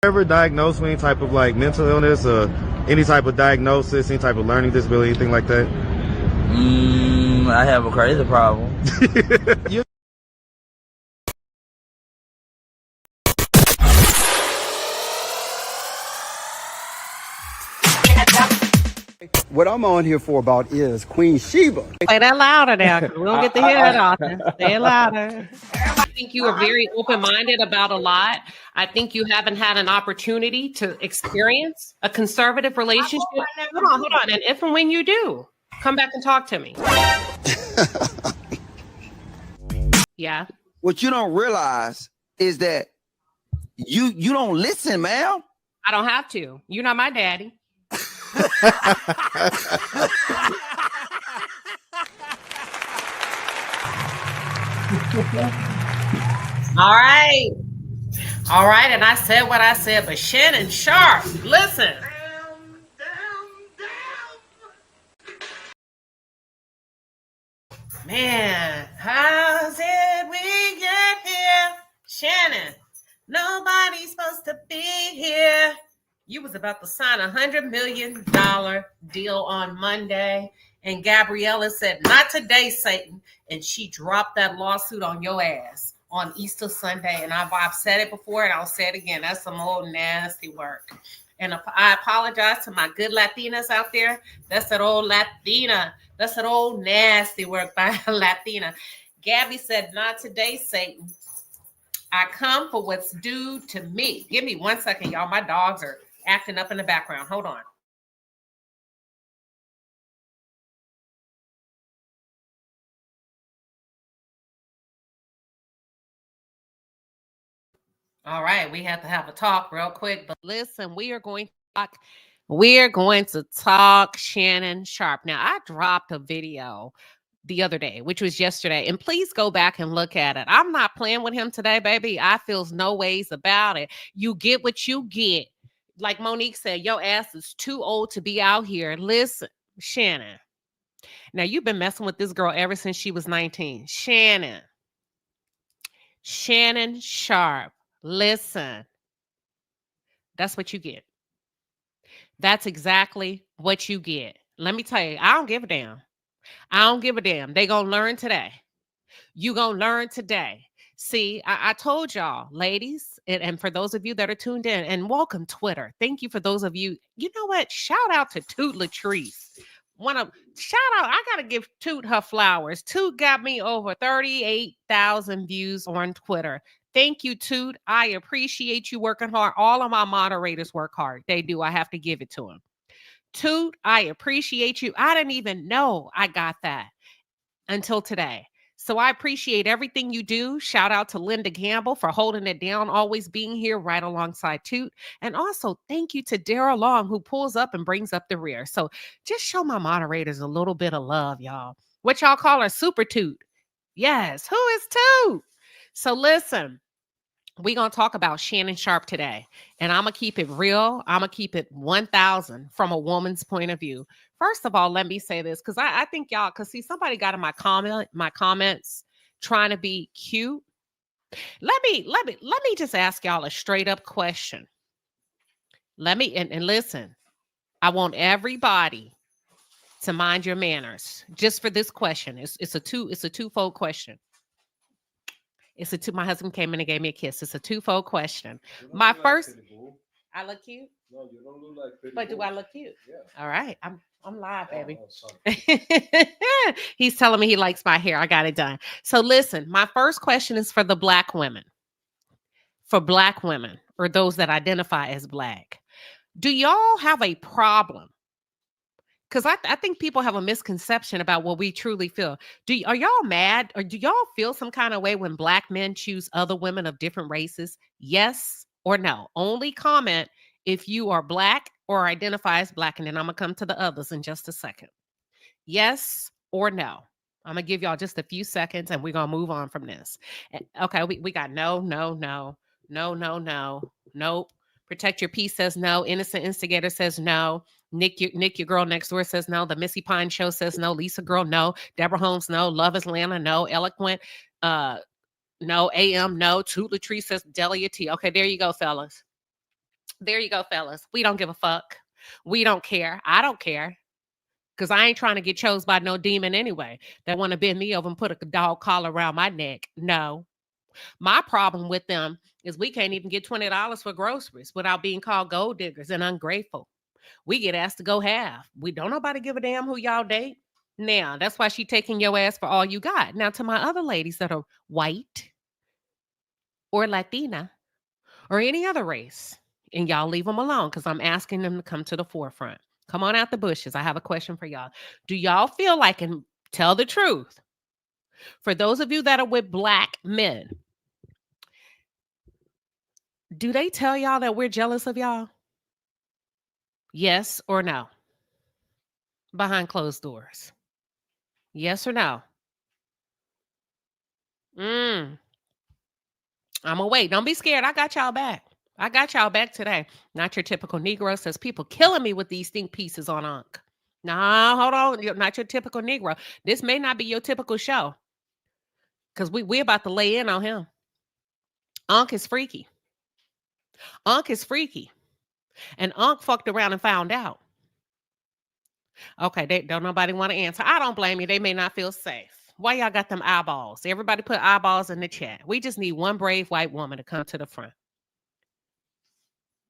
Ever diagnosed with any type of like mental illness or any type of diagnosis, any type of learning disability, anything like that? I have a crazy problem. What I'm on here for about is Queen Sheba. Say that louder now, because we don't get to hear that often. Say it louder. I think you are very open-minded about a lot. I think you haven't had an opportunity to experience a conservative relationship. Hold on. And if and when you do, come back and talk to me. Yeah. What you don't realize is that you don't listen, man. I don't have to. You're not my daddy. All right, and I said what I said, but Shannon Sharpe, listen. Man, how did we get here? Shannon, nobody's supposed to be here. You was about to sign $100 million deal on Monday, and Gabriella said, "Not today, Satan," and she dropped that lawsuit on your ass on Easter Sunday. And I've said it before, and I'll say it again. That's some old nasty work. And I apologize to my good Latinas out there. That's that old Latina. That's that old nasty work by a Latina. Gabby said, "Not today, Satan. I come for what's due to me." Give me 1 second, y'all. My dogs are acting up in the background. Hold on. All right, we have to have a talk real quick, but listen, we are going to talk Shannon Sharpe. Now, I dropped a video the other day, which was yesterday, and please go back and look at it. I'm not playing with him today, baby. I feels no ways about it. You get what you get. Like Monique said, your ass is too old to be out here. Listen, Shannon. Now, you've been messing with this girl ever since she was 19. Shannon Sharpe. Listen, that's what you get. That's exactly what you get. Let me tell you, I don't give a damn. I don't give a damn. They gonna learn today. You gonna learn today. See, I told y'all, ladies, and for those of you that are tuned in, and welcome Twitter. Thank you for those of you. You know what? Shout out to Toot Latrice. I gotta give Toot her flowers. Toot got me over 38,000 views on Twitter. Thank you, Toot. I appreciate you working hard. All of my moderators work hard. They do. I have to give it to them. Toot, I appreciate you. I didn't even know I got that until today. So I appreciate everything you do. Shout out to Linda Gamble for holding it down, always being here right alongside Toot. And also thank you to Daryl Long, who pulls up and brings up the rear. So just show my moderators a little bit of love, y'all. What y'all call her? Super Toot. Yes. Who is Toot? So listen, we're going to talk about Shannon Sharpe today. And I'm going to keep it real. I'm going to keep it 1,000 from a woman's point of view. First of all, let me say this, because I think y'all, because see, somebody got in my comments trying to be cute. Let me just ask y'all a straight up question. And listen, I want everybody to mind your manners just for this question. It's a twofold question. My husband came in and gave me a kiss. It's a twofold question. My first, I look cute. No, you don't look like Fetish. But do I look cute? Yeah. All right. I'm live, baby. Oh, He's telling me he likes my hair. I got it done. So listen, my first question is for the Black women. For Black women, or those that identify as Black. Do y'all have a problem? Because I think people have a misconception about what we truly feel. Are y'all mad, or do y'all feel some kind of way when Black men choose other women of different races? Yes or no? Only comment if you are Black or identify as Black, and then I'm going to come to the others in just a second. Yes or no? I'm going to give y'all just a few seconds, and we're going to move on from this. Okay, we got no. Nope. Protect Your Peace says no. Innocent Instigator says no. Nick, your girl next door says no. The Missy Pine Show says no. Lisa Girl, no. Deborah Holmes, no. Love is Lana, no. Eloquent, no. AM, no. Toot Latrice says Delia T. Okay, there you go, fellas. There you go, fellas. We don't give a fuck. We don't care. I don't care. Because I ain't trying to get chose by no demon anyway that want to bend me over and put a dog collar around my neck. No. My problem with them is we can't even get $20 for groceries without being called gold diggers and ungrateful. We get asked to go half. We don't nobody give a damn who y'all date. Now, that's why she taking your ass for all you got. Now, to my other ladies that are white or Latina or any other race, and y'all leave them alone because I'm asking them to come to the forefront. Come on out the bushes. I have a question for y'all. Do y'all feel like, and tell the truth, for those of you that are with black men, do they tell y'all that we're jealous of y'all? Yes or no? Behind closed doors. Yes or no? I'm gonna wait. Don't be scared. I got y'all back. I got y'all back today. Not your typical Negro. Says people killing me with these think pieces on Unc. Nah, hold on. You're not your typical Negro. This may not be your typical show. Because we about to lay in on him. Unc is freaky. Unc is freaky. And Unc fucked around and found out. Okay, they don't nobody want to answer. I don't blame you. They may not feel safe. Why y'all got them eyeballs? Everybody put eyeballs in the chat. We just need one brave white woman to come to the front.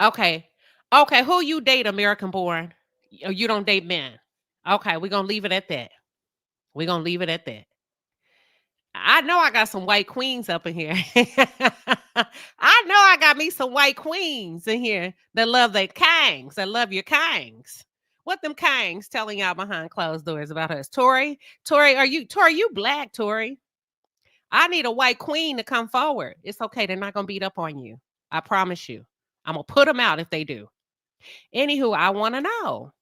Okay. Okay, who you date, American born? You don't date men. Okay, we're going to leave it at that. We're going to leave it at that. I know I got some white queens up in here. I know I got me some white queens in here that love their kangs, that love your kangs. What them kangs telling y'all behind closed doors about us? Tori, are you black, Tori? I need a white queen to come forward. It's okay. They're not going to beat up on you. I promise you. I'm going to put them out if they do. Anywho, I want to know.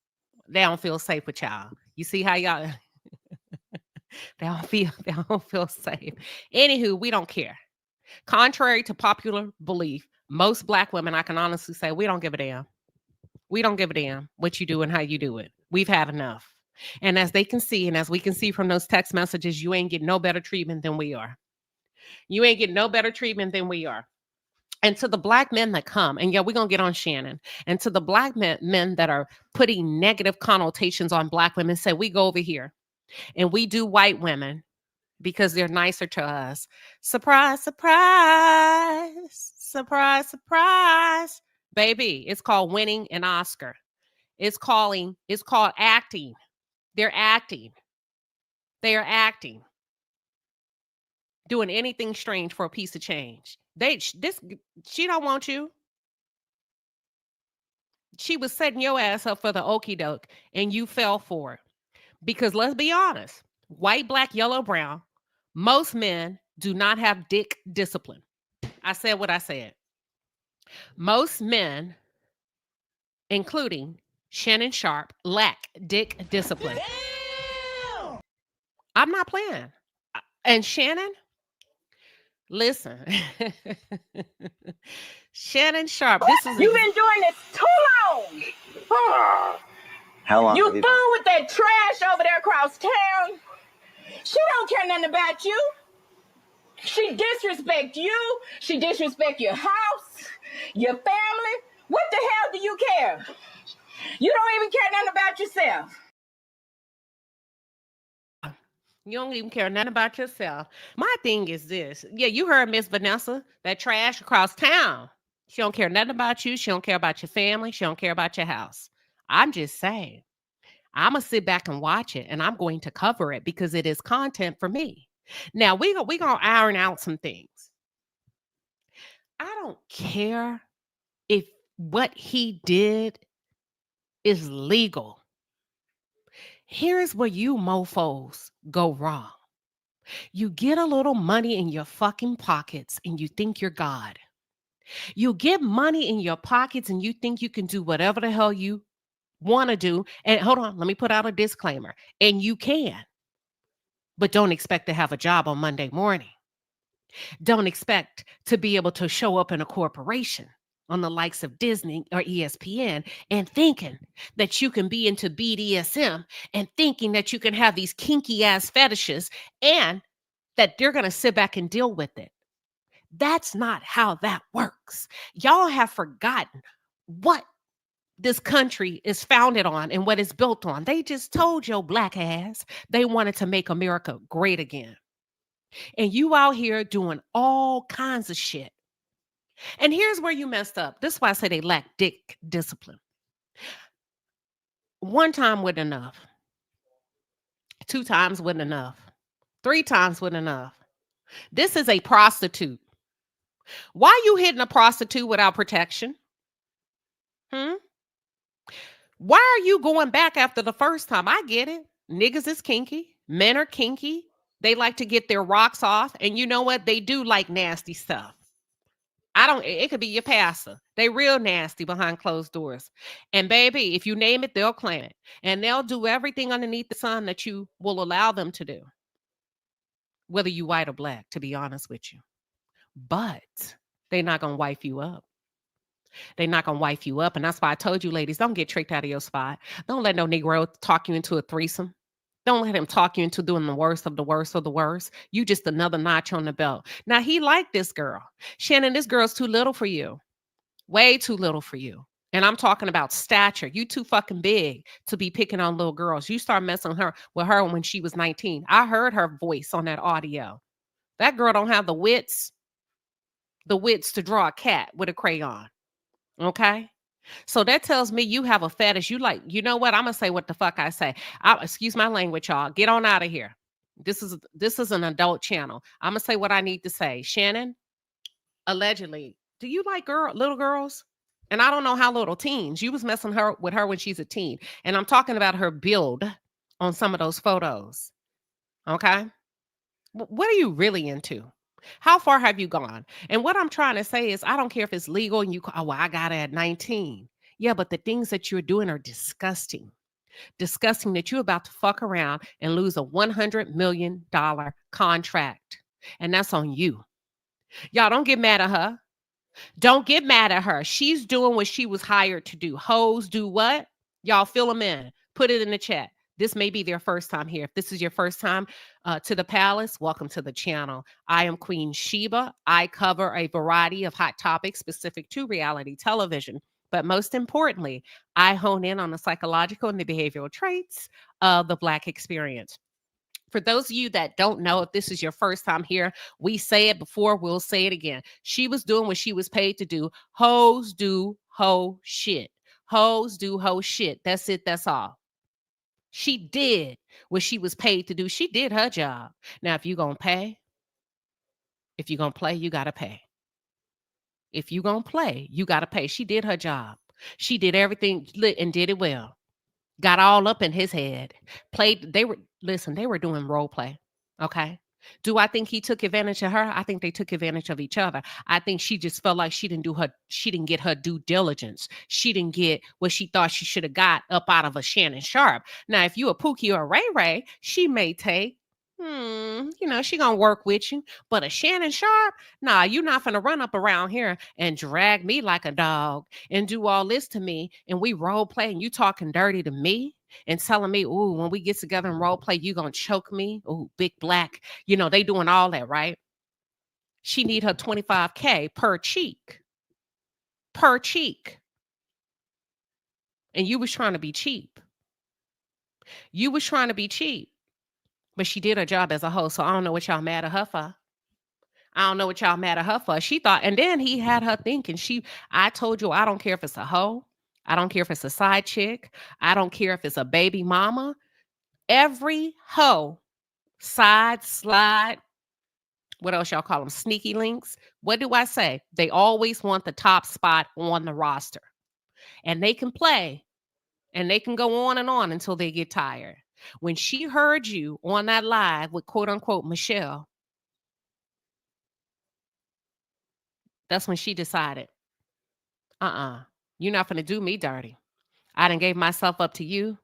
They don't feel safe with y'all. You see how y'all... They don't feel safe. Anywho, we don't care. Contrary to popular belief, most black women, I can honestly say, we don't give a damn. We don't give a damn what you do and how you do it. We've had enough. And as they can see, and as we can see from those text messages, you ain't getting no better treatment than we are. You ain't getting no better treatment than we are. And to the black men that come, and yeah, we're going to get on Shannon, and to the black men that are putting negative connotations on black women, say, we go over here and we do white women because they're nicer to us. Surprise, surprise, surprise, surprise. Baby, it's called winning an Oscar. It's called acting. They're acting. They are acting. Doing anything strange for a piece of change. She don't want you. She was setting your ass up for the okie doke and you fell for it. Because let's be honest, white, black, yellow, brown, most men do not have dick discipline. I said what I said. Most men, including Shannon Sharpe, lack dick discipline. Damn! I'm not playing. And Shannon, listen. Shannon Sharpe, this is... You've been doing this too long. How long? You fool with that trash over there across town. She don't care nothing about you. She disrespect you. She disrespect your house, your family. What the hell do you care? You don't even care nothing about yourself. You don't even care nothing about yourself. My thing is this. Yeah, you heard Miss Vanessa, that trash across town. She don't care nothing about you. She don't care about your family. She don't care about your house. I'm just saying. I'm going to sit back and watch it, and I'm going to cover it because it is content for me. Now, we're going to iron out some things. I don't care if what he did is legal. Here's where you mofos go wrong. You get a little money in your fucking pockets and you think you're God. You get money in your pockets and you think you can do whatever the hell you want to do. And hold on, let me put out a disclaimer. And you can, but don't expect to have a job on Monday morning. Don't expect to be able to show up in a corporation on the likes of Disney or ESPN and thinking that you can be into BDSM and thinking that you can have these kinky ass fetishes and that they're going to sit back and deal with it. That's not how that works. Y'all have forgotten what this country is founded on and what it's built on. They just told your black ass they wanted to make America great again. And you out here doing all kinds of shit. And here's where you messed up. This is why I say they lack dick discipline. One time wasn't enough. 2 times wasn't enough. 3 times wasn't enough. This is a prostitute. Why you hitting a prostitute without protection? Why are you going back after the first time? I get it. Niggas is kinky. Men are kinky. They like to get their rocks off. And you know what? They do like nasty stuff. It could be your pastor. They real nasty behind closed doors. And baby, if you name it, they'll claim it. And they'll do everything underneath the sun that you will allow them to do. Whether you white or black, to be honest with you. But they're not going to wife you up. They're not going to wife you up. And that's why I told you, ladies, don't get tricked out of your spot. Don't let no Negro talk you into a threesome. Don't let him talk you into doing the worst of the worst of the worst. You just another notch on the belt. Now, he liked this girl. Shannon, this girl's too little for you. Way too little for you. And I'm talking about stature. You too fucking big to be picking on little girls. You start messing with her when she was 19. I heard her voice on that audio. That girl don't have the wits to draw a cat with a crayon. Okay? So that tells me you have a fetish. You like, you know what? I'm going to say what the fuck I say. Excuse my language, y'all. Get on out of here. This is an adult channel. I'm going to say what I need to say. Shannon, allegedly, do you like little girls? And I don't know how little teens. You was messing with her when she's a teen. And I'm talking about her build on some of those photos. Okay? What are you really into? How far have you gone? And what I'm trying to say is, I don't care if it's legal and I got it at 19. Yeah, but the things that you're doing are disgusting. Disgusting that you're about to fuck around and lose a $100 million contract. And that's on you. Y'all don't get mad at her. Don't get mad at her. She's doing what she was hired to do. Hoes do what? Y'all fill them in. Put it in the chat. This may be their first time here. If this is your first time to the palace, welcome to the channel. I am Queen Sheba. I cover a variety of hot topics specific to reality television. But most importantly, I hone in on the psychological and the behavioral traits of the Black experience. For those of you that don't know, if this is your first time here, we say it before, we'll say it again. She was doing what she was paid to do. Hoes do hoe shit. Hoes do hoe shit. That's it. That's all. She did what she was paid to do. She did her job. Now, if you're going to pay, if you're going to play, you got to pay. If you're going to play, you got to pay. She did her job. She did everything and did it well. Got all up in his head. Played. They were doing role play. Okay. Do I think he took advantage of her? I think they took advantage of each other. I think she just felt like she didn't get her due diligence. She didn't get what she thought she should have got up out of a Shannon Sharpe. Now, if you a Pookie or a Ray Ray, she may take, she gonna work with you. But a Shannon Sharpe, nah, you're not gonna run up around here and drag me like a dog and do all this to me. And we role play and you talking dirty to me. And telling me, ooh, when we get together and role play, you gonna choke me. Ooh, big black. They doing all that, right? She need her $25K per cheek. Per cheek. And you was trying to be cheap. You was trying to be cheap. But she did her job as a host. So I don't know what y'all mad at her for. I don't know what y'all mad at her for. She thought, and then he had her thinking, I told you, I don't care if it's a hoe. I don't care if it's a side chick. I don't care if it's a baby mama. Every hoe, side, slide, what else y'all call them? Sneaky links. What do I say? They always want the top spot on the roster. And they can play and they can go on and on until they get tired. When she heard you on that live with quote unquote Michelle, that's when she decided, you're not going to do me dirty. I done gave myself up to you,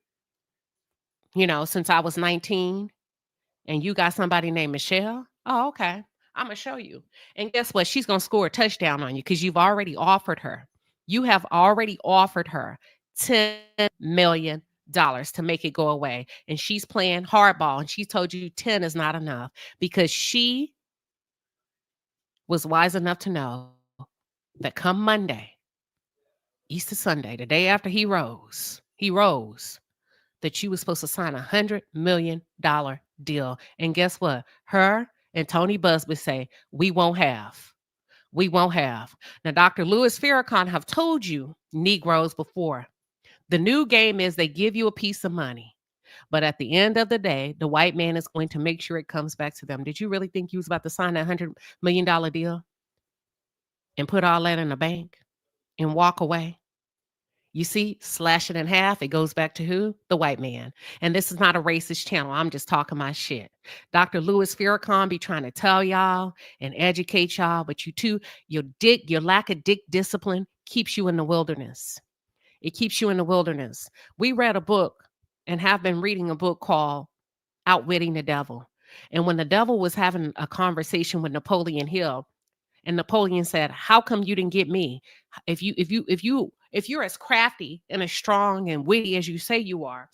since I was 19 and you got somebody named Michelle. Oh, okay. I'm going to show you. And guess what? She's going to score a touchdown on you because you've already offered her. You have already offered her $10 million to make it go away. And she's playing hardball and she told you 10 is not enough because she was wise enough to know that come Monday, Easter Sunday, the day after he rose, that you was supposed to sign $100 million deal. And guess what? Her and Tony Busby say, we won't have. We won't have. Now, Dr. Louis Farrakhan have told you, Negroes, before. The new game is they give you a piece of money. But at the end of the day, the white man is going to make sure it comes back to them. Did you really think you was about to sign that $100 million deal and put all that in the bank and walk away? You see, slash it in half, it goes back to who? The white man. And this is not a racist channel. I'm just talking my shit. Dr. Louis Farrakhan be trying to tell y'all and educate y'all, but your lack of dick discipline keeps you in the wilderness. It keeps you in the wilderness. We read a book and have been reading a book called Outwitting the Devil. And when the devil was having a conversation with Napoleon Hill, and Napoleon said, how come you didn't get me? If you're as crafty and as strong and witty as you say you are,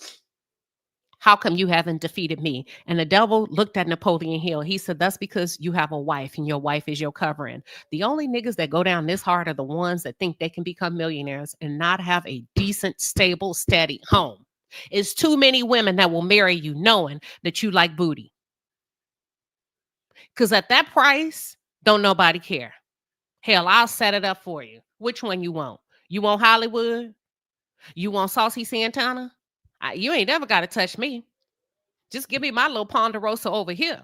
how come you haven't defeated me? And the devil looked at Napoleon Hill. He said, that's because you have a wife and your wife is your covering. The only niggas that go down this hard are the ones that think they can become millionaires and not have a decent, stable, steady home. It's too many women that will marry you knowing that you like booty. Because at that price, don't nobody care. Hell, I'll set it up for you. Which one you want? You want Hollywood? You want Saucy Santana? You ain't never got to touch me. Just give me my little Ponderosa over here.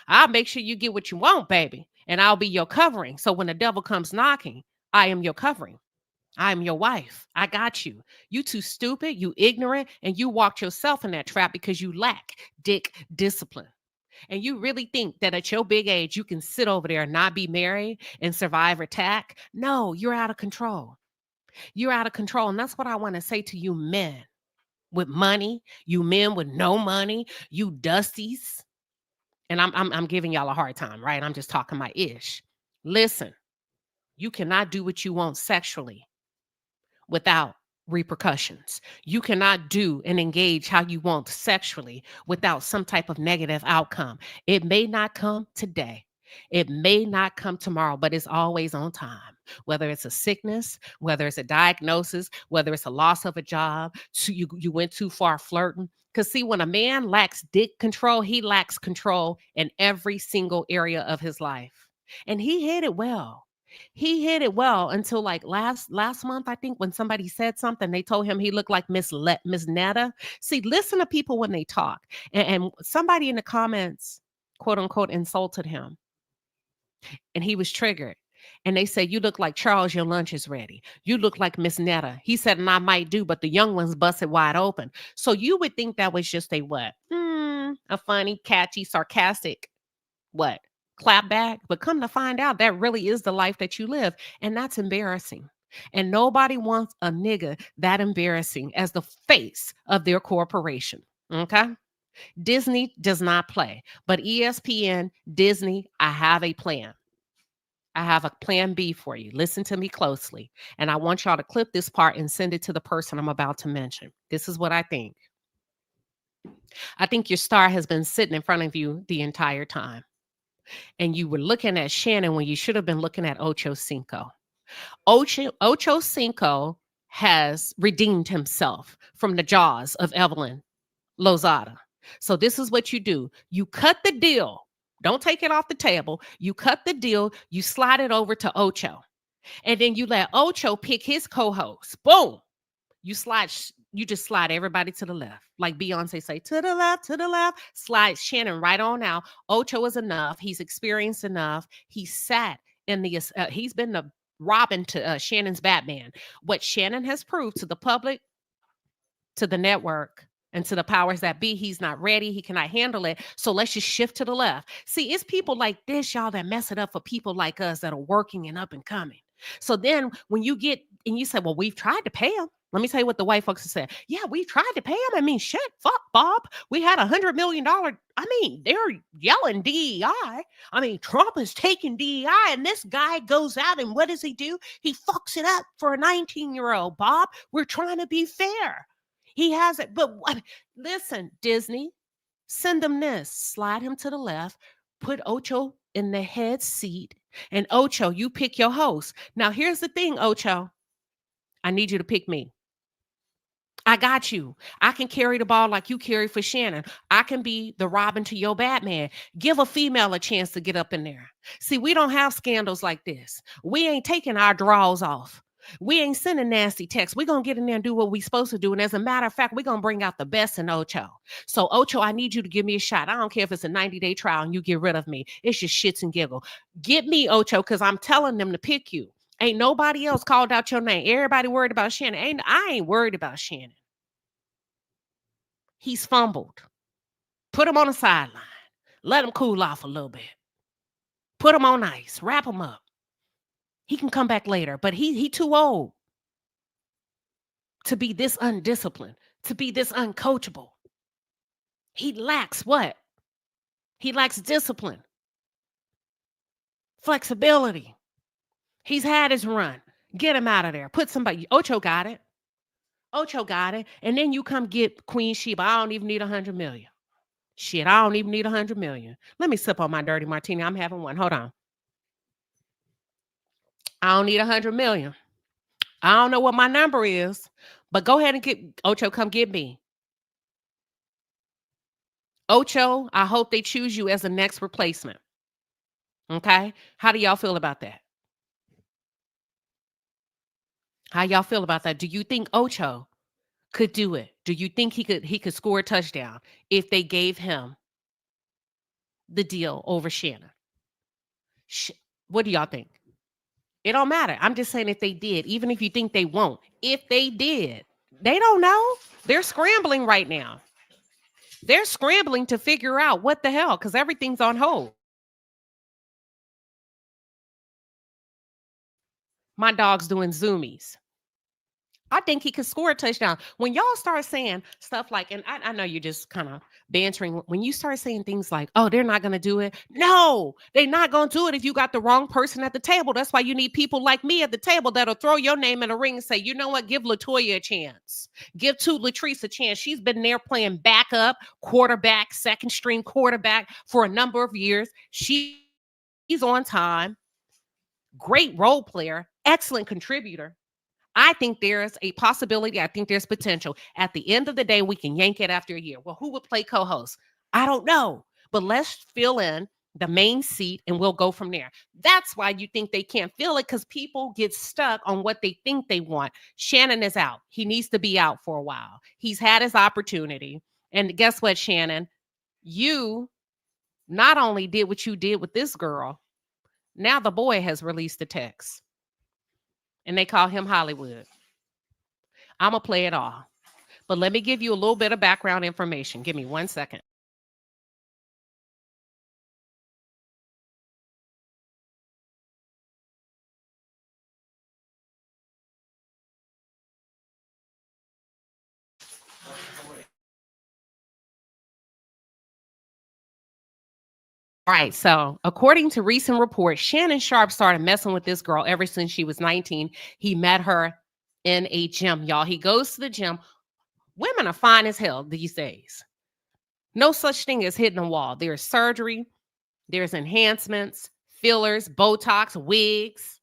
I'll make sure you get what you want, baby. And I'll be your covering. So when the devil comes knocking, I am your covering. I am your wife. I got you. You too stupid, you ignorant, and you walked yourself in that trap because you lack dick discipline. And you really think that at your big age, you can sit over there and not be married and survive attack? No, you're out of control. You're out of control. And that's what I want to say to you men with money, you men with no money, you dusties. And I'm giving y'all a hard time, right? I'm just talking my ish. Listen, you cannot do what you want sexually without repercussions. You cannot do and engage how you want sexually without some type of negative outcome. It may not come today. It may not come tomorrow, but it's always on time. Whether it's a sickness, whether it's a diagnosis, whether it's a loss of a job, so you went too far flirting. Because see, when a man lacks dick control, he lacks control in every single area of his life. And he hid it well. He hid it well until like last month, I think, when somebody said something, they told him he looked like Miss Netta. See, listen to people when they talk. And somebody in the comments, quote unquote, insulted him. And he was triggered. And they said, you look like Charles, your lunch is ready. You look like Miss Netta. He said, and I might do, but the young ones busted wide open. So you would think that was just a what? A funny, catchy, sarcastic, what? Clap back. But come to find out, that really is the life that you live. And that's embarrassing. And nobody wants a nigga that embarrassing as the face of their corporation. Okay? Disney does not play. But ESPN, Disney, I have a plan. I have a plan B for you. Listen to me closely. And I want y'all to clip this part and send it to the person I'm about to mention. This is what I think. I think your star has been sitting in front of you the entire time. And you were looking at Shannon when you should have been looking at Ocho Cinco. Ocho Cinco has redeemed himself from the jaws of Evelyn Lozada. So this is what you do. You cut the deal. Don't take it off the table. You cut the deal. You slide it over to Ocho. And then you let Ocho pick his co-host. Boom. You just slide everybody to the left. Like Beyonce say, to the left. Slide Shannon right on out. Ocho is enough. He's experienced enough. He sat in the, he's been the Robin to Shannon's Batman. What Shannon has proved to the public, to the network, and to the powers that be, he's not ready. He cannot handle it. So let's just shift to the left. See, it's people like this, y'all, that mess it up for people like us that are working and up and coming. So then when you get, and you say, well, we've tried to pay him. Let me tell you what the white folks have said. Yeah, we tried to pay him. I mean, shit, fuck, Bob. We had $100 million. I mean, they're yelling DEI. I mean, Trump is taking DEI, and this guy goes out, and what does he do? He fucks it up for a 19-year-old, Bob. We're trying to be fair. He has it. But what? Listen, Disney, send him this. Slide him to the left. Put Ocho in the head seat. And Ocho, you pick your host. Now, here's the thing, Ocho. I need you to pick me. I got you. I can carry the ball like you carry for Shannon. I can be the Robin to your Batman. Give a female a chance to get up in there. See, we don't have scandals like this. We ain't taking our draws off. We ain't sending nasty texts. We're going to get in there and do what we're supposed to do. And as a matter of fact, we're going to bring out the best in Ocho. So, Ocho, I need you to give me a shot. I don't care if it's a 90-day trial and you get rid of me. It's just shits and giggle. Get me, Ocho, because I'm telling them to pick you. Ain't nobody else called out your name. Everybody worried about Shannon. I ain't worried about Shannon. He's fumbled. Put him on the sideline. Let him cool off a little bit. Put him on ice. Wrap him up. He can come back later, but he too old to be this undisciplined, to be this uncoachable. He lacks what? He lacks discipline, flexibility. He's had his run. Get him out of there. Put somebody. Ocho got it. Ocho got it. And then you come get Queen Sheba. I don't even need 100 million. Shit, I don't even need 100 million. Let me sip on my dirty martini. I'm having one. Hold on. I don't need 100 million. I don't know what my number is, but go ahead and get Ocho. Come get me. Ocho, I hope they choose you as the next replacement. Okay? How do y'all feel about that? How y'all feel about that? Do you think Ocho could do it? Do you think he could score a touchdown if they gave him the deal over Shannon? What do y'all think? It don't matter. I'm just saying if they did, even if you think they won't, if they did, they don't know. They're scrambling right now. They're scrambling to figure out what the hell, because everything's on hold. My dog's doing zoomies. I think he could score a touchdown. When y'all start saying stuff like, and I know you're just kind of bantering, when you start saying things like, oh, they're not going to do it. No, they're not going to do it if you got the wrong person at the table. That's why you need people like me at the table that'll throw your name in the ring and say, you know what, give LaToya a chance. Give Latrice a chance. She's been there playing backup, quarterback, second string quarterback for a number of years. She's on time. Great role player, excellent contributor. I think there's a possibility. I think there's potential. At the end of the day, we can yank it after a year. Well, who would play co-host? I don't know. But let's fill in the main seat and we'll go from there. That's why you think they can't fill it, because people get stuck on what they think they want. Shannon is out. He needs to be out for a while. He's had his opportunity. And guess what, Shannon? You not only did what you did with this girl, now the boy has released the text. And they call him Hollywood. I'm going to play it all. But let me give you a little bit of background information. Give me 1 second. All right, so according to recent reports, Shannon Sharpe started messing with this girl ever since she was 19. He met her in a gym, y'all. He goes to the gym. Women are fine as hell these days. No such thing as hitting a wall. There's surgery, there's enhancements, fillers, Botox, wigs.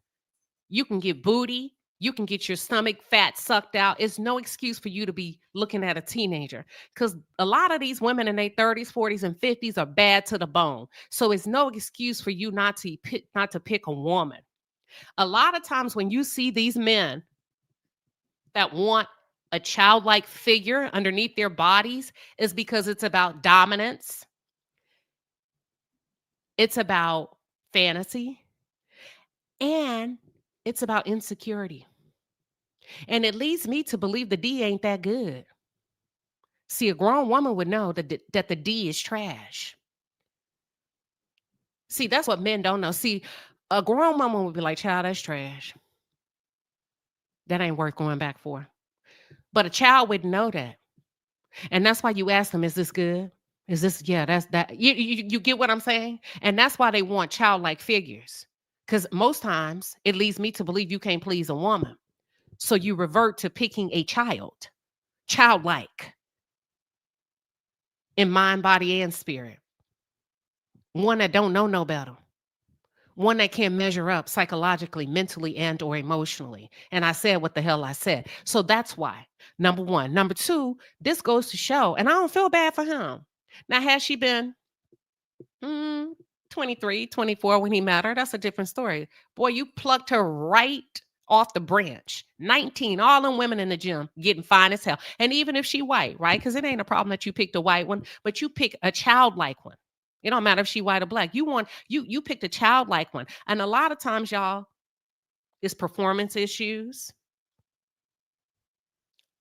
You can get booty. You can get your stomach fat sucked out. It's no excuse for you to be looking at a teenager, because a lot of these women in their 30s, 40s, and 50s are bad to the bone. So it's no excuse for you not to pick a woman. A lot of times when you see these men that want a childlike figure underneath their bodies, is because it's about dominance. It's about fantasy. And it's about insecurity. And it leads me to believe the D ain't that good. See, a grown woman would know that the D is trash. See, that's what men don't know. See, a grown woman would be like, child, that's trash. That ain't worth going back for. But a child would know that. And that's why you ask them, is this good? Is this, yeah, that's that. You get what I'm saying? And that's why they want childlike figures. Because most times it leads me to believe you can't please a woman. So you revert to picking a childlike in mind, body, and spirit. One that don't know no better. one that can't measure up psychologically, mentally, and or emotionally. And I said what the hell I said. So that's why, number one. Number two, this goes to show, and I don't feel bad for him. Now, has she been 23, 24 when he met her? That's a different story. Boy, you plucked her right off the branch. 19, all them women in the gym getting fine as hell. And even if she white, right? Because it ain't a problem that you picked a white one, but you pick a childlike one. It don't matter if she white or black. You picked a childlike one. And a lot of times, y'all, it's performance issues,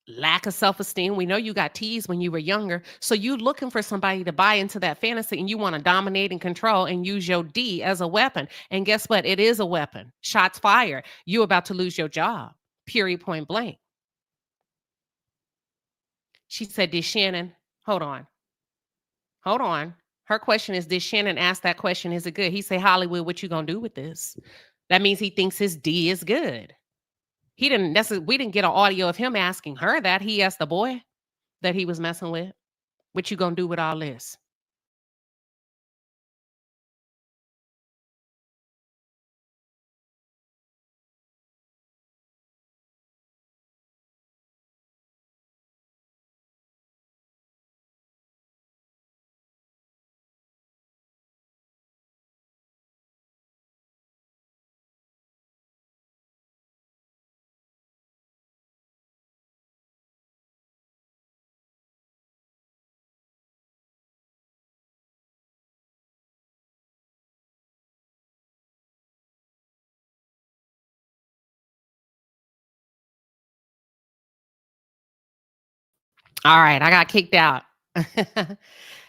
lack of self-esteem. We know you got teased when you were younger. So you looking for somebody to buy into that fantasy, and you want to dominate and control and use your D as a weapon. And guess what? It is a weapon. Shots fired. You about to lose your job. Period, point blank. She said, did Shannon, hold on. Her question is, did Shannon ask that question? Is it good? He say, Hollywood, what you gonna do with this? That means he thinks his D is good. We didn't get an audio of him asking her that. He asked the boy that he was messing with, what you gonna do with all this? All right, I got kicked out.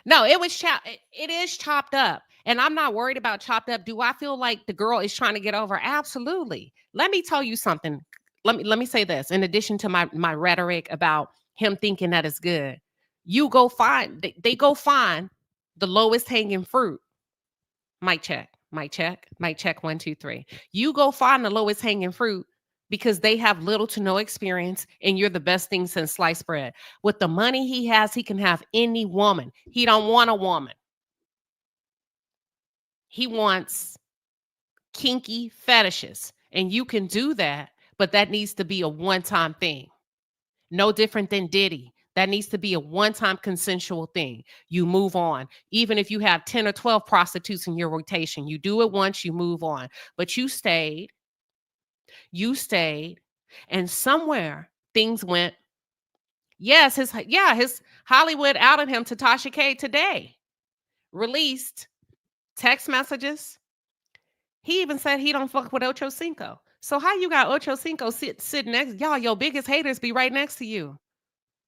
No, it is chopped up. And I'm not worried about chopped up. Do I feel like the girl is trying to get over? Absolutely. Let me tell you something. Let me say this. In addition to my rhetoric about him thinking that it's good, you go find they go find the lowest hanging fruit. Mic check. 1, 2, 3. You go find the lowest hanging fruit, because they have little to no experience, and you're the best thing since sliced bread. With the money he has, he can have any woman. He don't want a woman. He wants kinky fetishes, and you can do that, but that needs to be a one-time thing. No different than Diddy. That needs to be a one-time consensual thing. You move on. Even if you have 10 or 12 prostitutes in your rotation, you do it once, you move on. But you stayed, and somewhere things went. Yes, his Hollywood outed him to Tasha K today. Released text messages. He even said he don't fuck with Ocho Cinco. So how you got Ocho Cinco sitting next? Y'all, your biggest haters be right next to you.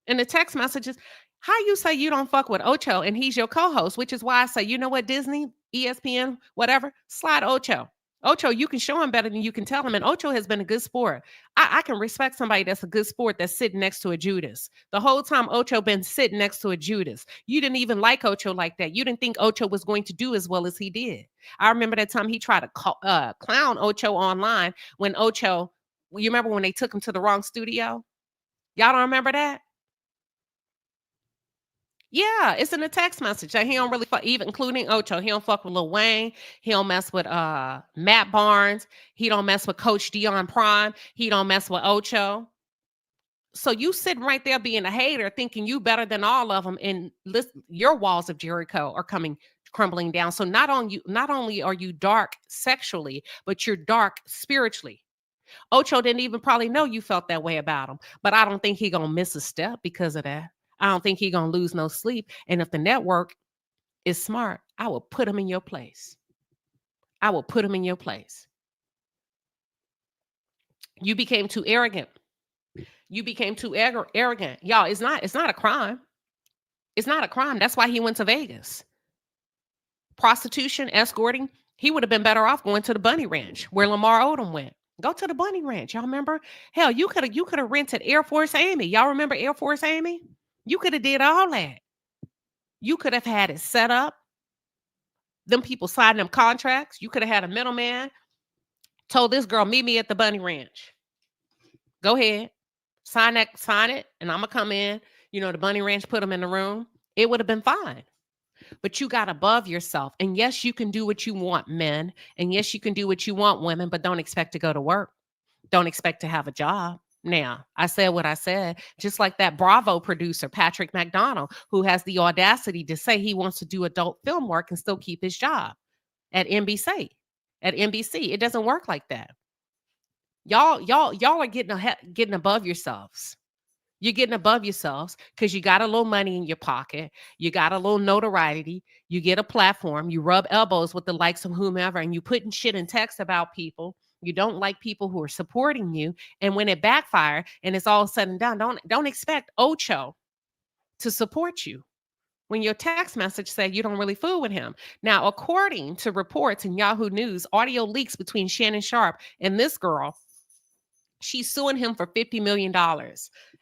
In the text messages, how you say you don't fuck with Ocho and he's your co-host, which is why I say, you know what, Disney, ESPN, whatever, slide Ocho. Ocho, you can show him better than you can tell him. And Ocho has been a good sport. I can respect somebody that's a good sport that's sitting next to a Judas. The whole time Ocho been sitting next to a Judas. You didn't even like Ocho like that. You didn't think Ocho was going to do as well as he did. I remember that time he tried to clown Ocho online when Ocho, you remember when they took him to the wrong studio? Y'all don't remember that? Yeah, it's in the text message that he don't really fuck, even including Ocho. He don't fuck with Lil Wayne. He don't mess with Matt Barnes. He don't mess with Coach Dion Prime. He don't mess with Ocho. So you sitting right there being a hater, thinking you better than all of them, and your walls of Jericho are crumbling down. So not only are you dark sexually, but you're dark spiritually. Ocho didn't even probably know you felt that way about him, but I don't think he gonna miss a step because of that. I don't think he's going to lose no sleep. And if the network is smart, I will put him in your place. You became too arrogant. Y'all, it's not a crime. It's not a crime. That's why he went to Vegas. Prostitution, escorting. He would have been better off going to the Bunny Ranch where Lamar Odom went. Go to the Bunny Ranch. Y'all remember? Hell, you could have rented Air Force Amy. Y'all remember Air Force Amy? You could have did all that. You could have had it set up. Them people signing them contracts. You could have had a middleman. Told this girl, meet me at the Bunny Ranch. Go ahead. Sign it, and I'm going to come in. You know, the Bunny Ranch put them in the room. It would have been fine. but you got above yourself. And yes, you can do what you want, men. And yes, you can do what you want, women, but don't expect to go to work. Don't expect to have a job. Now, I said what I said, just like that Bravo producer, Patrick McDonald, who has the audacity to say he wants to do adult film work and still keep his job at NBC. At NBC, it doesn't work like that. Y'all are getting above yourselves. You're getting above yourselves because you got a little money in your pocket. You got a little notoriety. You get a platform. You rub elbows with the likes of whomever, and you putting shit in text about people. You don't like people who are supporting you. And when it backfire and it's all said and done, don't expect Ocho to support you when your text message said you don't really fool with him. Now, according to reports in Yahoo News, audio leaks between Shannon Sharpe and this girl, she's suing him for $50 million.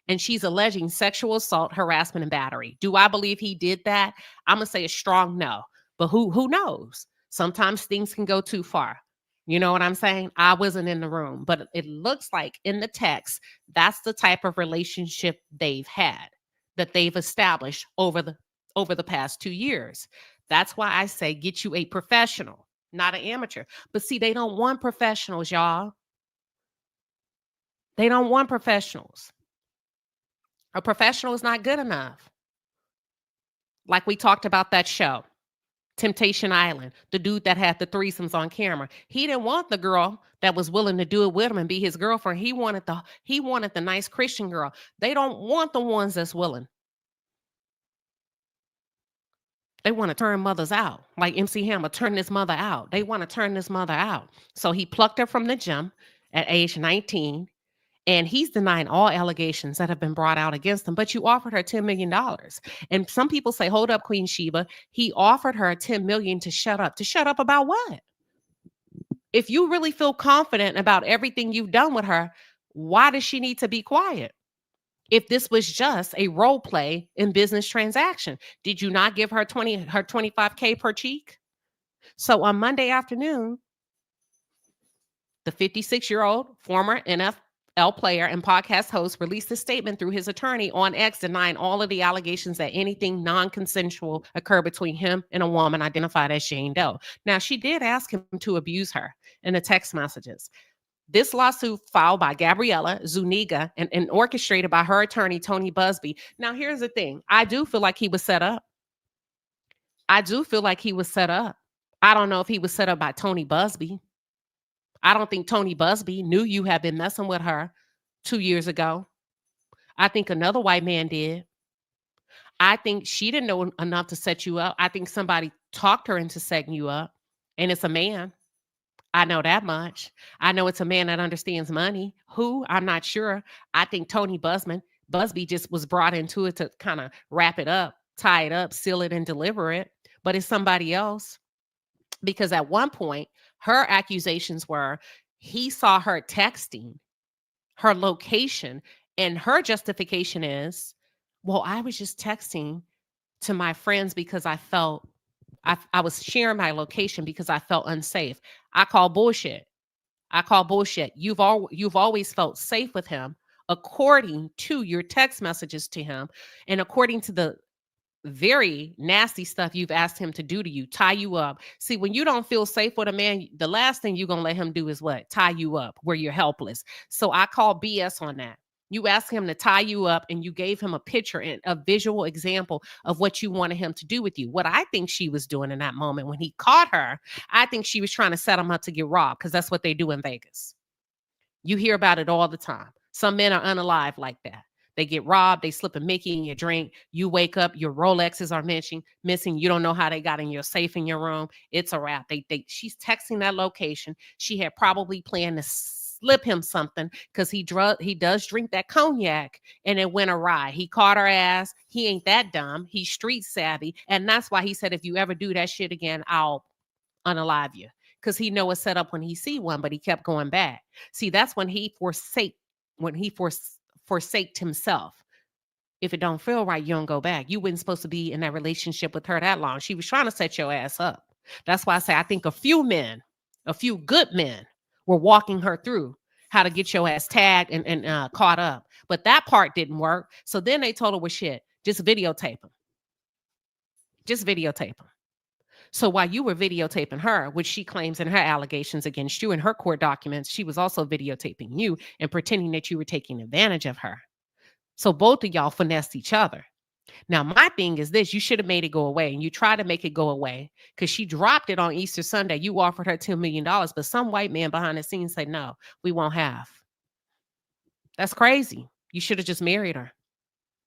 And she's alleging sexual assault, harassment, and battery. Do I believe he did that? I'm going to say a strong no. But who knows? Sometimes things can go too far. You know what I'm saying? I wasn't in the room, but it looks like in the text, that's the type of relationship they've had, that they've established over the past 2 years. That's why I say get you a professional, not an amateur. But see, they don't want professionals, y'all. They don't want professionals. A professional is not good enough. Like we talked about that show, Temptation Island, the dude that had the threesomes on camera. He didn't want the girl that was willing to do it with him and be his girlfriend. He wanted the nice Christian girl. They don't want the ones that's willing. They want to turn mothers out, like MC Hammer, turn this mother out. They want to turn this mother out. So he plucked her from the gym at age 19. And he's denying all allegations that have been brought out against him. But you offered her $10 million. And some people say, hold up, Queen Sheba. He offered her $10 million to shut up. To shut up about what? If you really feel confident about everything you've done with her, why does she need to be quiet? If this was just a role play in business transaction, did you not give her her $25K per cheek? So on Monday afternoon, the 56-year-old former NFL player and podcast host released a statement through his attorney on X denying all of the allegations that anything non-consensual occurred between him and a woman identified as Jane Doe. Now, she did ask him to abuse her in the text messages. This lawsuit filed by Gabriella Zuniga and orchestrated by her attorney, Tony Busby. Now, here's the thing. I do feel like he was set up. I don't know if he was set up by Tony Busby. I don't think Tony Busby knew you had been messing with her 2 years ago. I think another white man did. I think she didn't know enough to set you up. I think somebody talked her into setting you up, and it's a man. I know that much. I know it's a man that understands money. Who? I'm not sure. I think Tony Busby just was brought into it to kind of wrap it up, tie it up, seal it, and deliver it. But it's somebody else. Because at one point, her accusations were he saw her texting her location, and her justification is, well, I was just texting to my friends because I felt I was sharing my location because I felt unsafe. I call bullshit. You've always felt safe with him according to your text messages to him and according to the very nasty stuff you've asked him to do to you, tie you up. See, when you don't feel safe with a man, the last thing you're going to let him do is what? Tie you up where you're helpless. So I call BS on that. You asked him to tie you up and you gave him a picture and a visual example of what you wanted him to do with you. What I think she was doing in that moment when he caught her, I think she was trying to set him up to get robbed because that's what they do in Vegas. You hear about it all the time. Some men are unalive like that. They get robbed. They slip a Mickey in your drink. You wake up, your Rolexes are missing. You don't know how they got in your safe in your room. It's a wrap. She's texting that location. She had probably planned to slip him something because he does drink that cognac, and it went awry. He caught her ass. He ain't that dumb. He's street savvy, and that's why he said, if you ever do that shit again, I'll unalive you. Because he know it's set up when he see one, but he kept going back. See, that's when he forsaked himself. If it don't feel right, you don't go back. You weren't supposed to be in that relationship with her that long. She was trying to set your ass up. That's why I say I think a few good men were walking her through how to get your ass tagged and caught up. But that part didn't work. So then they told her, well, shit, just videotape him. Just videotape them. So while you were videotaping her, which she claims in her allegations against you in her court documents, she was also videotaping you and pretending that you were taking advantage of her. So both of y'all finessed each other. Now, my thing is this: you should have made it go away, and you tried to make it go away because she dropped it on Easter Sunday. You offered her $10 million, but some white man behind the scenes said, no, we won't have. That's crazy. You should have just married her.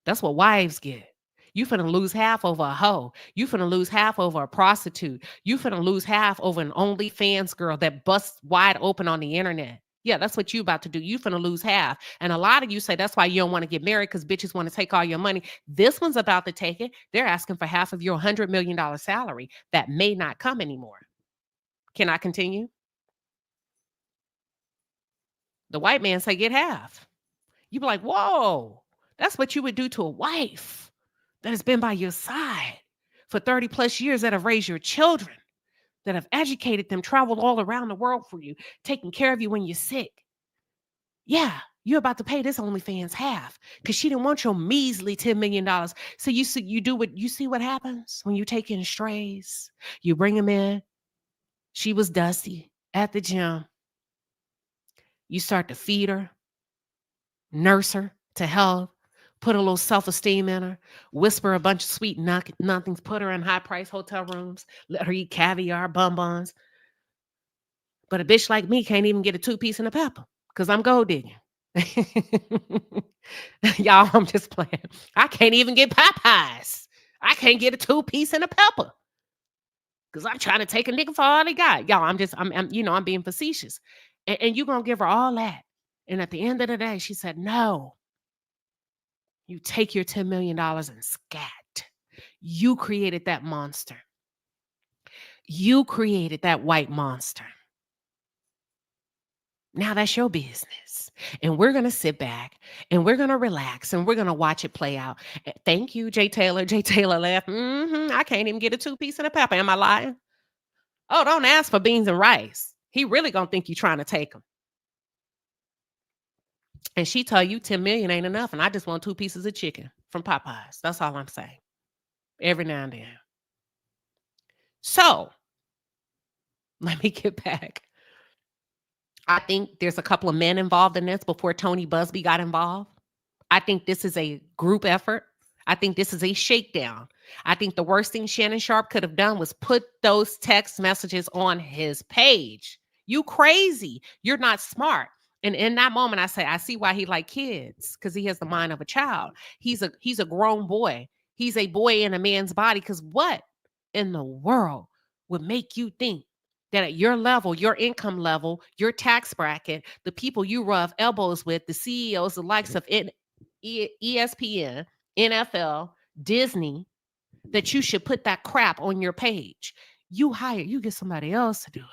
That's what wives get. You finna lose half over a hoe. You finna lose half over a prostitute. You finna lose half over an OnlyFans girl that busts wide open on the internet. Yeah, that's what you about to do. You finna lose half. And a lot of you say that's why you don't want to get married, because bitches want to take all your money. This one's about to take it. They're asking for half of your $100 million salary that may not come anymore. Can I continue? The white man say get half. You be like, whoa, that's what you would do to a wife that has been by your side for 30 plus years, that have raised your children, that have educated them, traveled all around the world for you, taking care of you when you're sick. Yeah, you're about to pay this OnlyFans half because she didn't want your measly $10 million. So you see what happens when you take in strays. You bring them in. She was dusty at the gym. You start to feed her, nurse her to health, put a little self-esteem in her, whisper a bunch of sweet nothings, put her in high-priced hotel rooms, let her eat caviar, bonbons. But a bitch like me can't even get a 2-piece and a pepper because I'm gold digging. Y'all, I'm just playing. I can't even get Popeyes. I can't get a 2-piece and a pepper because I'm trying to take a nigga for all they got. Y'all, I'm being facetious. And you're going to give her all that. And at the end of the day, she said, no. You take your $10 million and scat. You created that monster. You created that white monster. Now that's your business. And we're going to sit back and we're going to relax and we're going to watch it play out. Thank you, Jay Taylor. Jay Taylor laughed. I can't even get a 2-piece and a pepper. Am I lying? Oh, don't ask for beans and rice. He really going to think you're trying to take them. And she tell you 10 million ain't enough. And I just want 2 pieces of chicken from Popeyes. That's all I'm saying. Every now and then. So let me get back. I think there's a couple of men involved in this before Tony Busby got involved. I think this is a group effort. I think this is a shakedown. I think the worst thing Shannon Sharpe could have done was put those text messages on his page. You crazy. You're not smart. And in that moment, I see why he like kids, because he has the mind of a child. He's a grown boy. He's a boy in a man's body. Because what in the world would make you think that at your level, your income level, your tax bracket, the people you rub elbows with, the CEOs, the likes of ESPN, NFL, Disney, that you should put that crap on your page? You get somebody else to do it.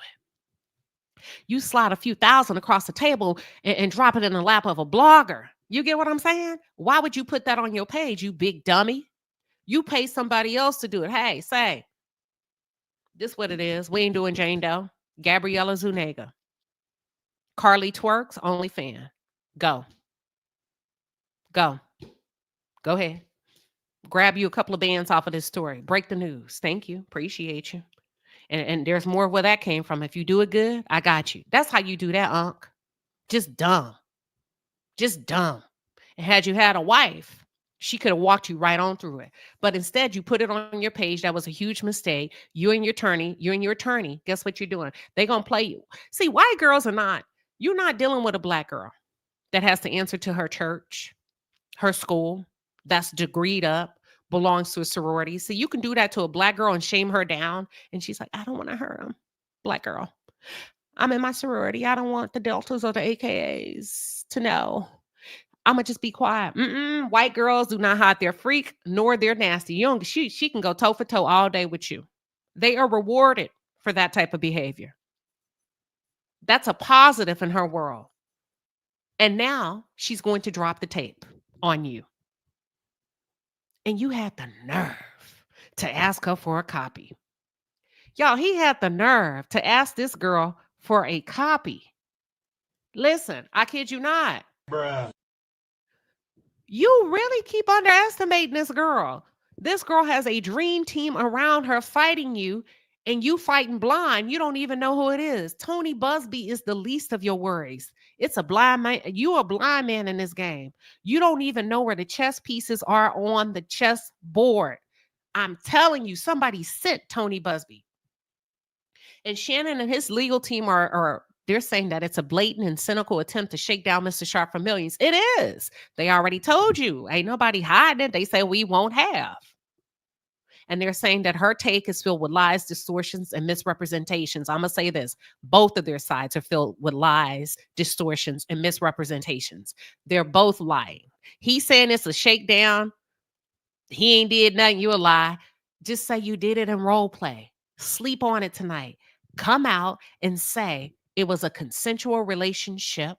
You slide a few thousand across the table and drop it in the lap of a blogger. You get what I'm saying? Why would you put that on your page, you big dummy? You pay somebody else to do it. Hey, say, this what it is. We ain't doing Jane Doe. Gabriella Zuniga. Carly Twerks, OnlyFans. Go. Go ahead. Grab you a couple of bands off of this story. Break the news. Thank you. Appreciate you. And there's more where that came from. If you do it good, I got you. That's how you do that, Unc. Just dumb. Just dumb. And had you had a wife, she could have walked you right on through it. But instead, you put it on your page. That was a huge mistake. You and your attorney, guess what you're doing? They're going to play you. See, white girls you're not dealing with a black girl that has to answer to her church, her school, that's degreed up, belongs to a sorority. So you can do that to a black girl and shame her down. And she's like, I don't want to hurt him. Black girl, I'm in my sorority. I don't want the Deltas or the AKAs to know. I'm going to just be quiet. White girls do not hide their freak nor their nasty. She can go toe for toe all day with you. They are rewarded for that type of behavior. That's a positive in her world. And now she's going to drop the tape on you. And you had the nerve to ask her for a copy. Y'all, he had the nerve to ask this girl for a copy. Listen, I kid you not. Bruh. You really keep underestimating this girl. This girl has a dream team around her fighting you, and you fighting blind. You don't even know who it is. Tony Busby is the least of your worries. It's a blind man. You a blind man in this game. You don't even know where the chess pieces are on the chess board. I'm telling you, somebody sent Tony Busby. And Shannon and his legal team are they're saying that it's a blatant and cynical attempt to shake down Mr. Sharpe for millions. It is. They already told you. Ain't nobody hiding it. They say we won't have. And they're saying that her take is filled with lies, distortions, and misrepresentations. I'm going to say this. Both of their sides are filled with lies, distortions, and misrepresentations. They're both lying. He's saying it's a shakedown. He ain't did nothing. You a lie. Just say you did it in role play. Sleep on it tonight. Come out and say it was a consensual relationship.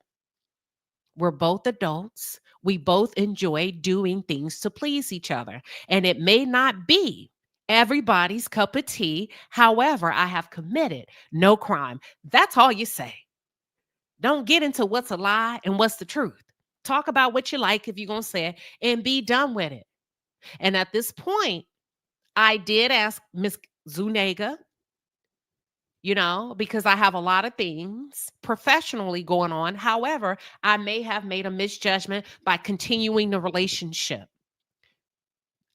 We're both adults. We both enjoy doing things to please each other. And it may not be everybody's cup of tea. However, I have committed no crime. That's all you say. Don't get into what's a lie and what's the truth. Talk about what you like if you're going to say it and be done with it. And at this point, I did ask Ms. Zuniga, because I have a lot of things professionally going on. However, I may have made a misjudgment by continuing the relationship.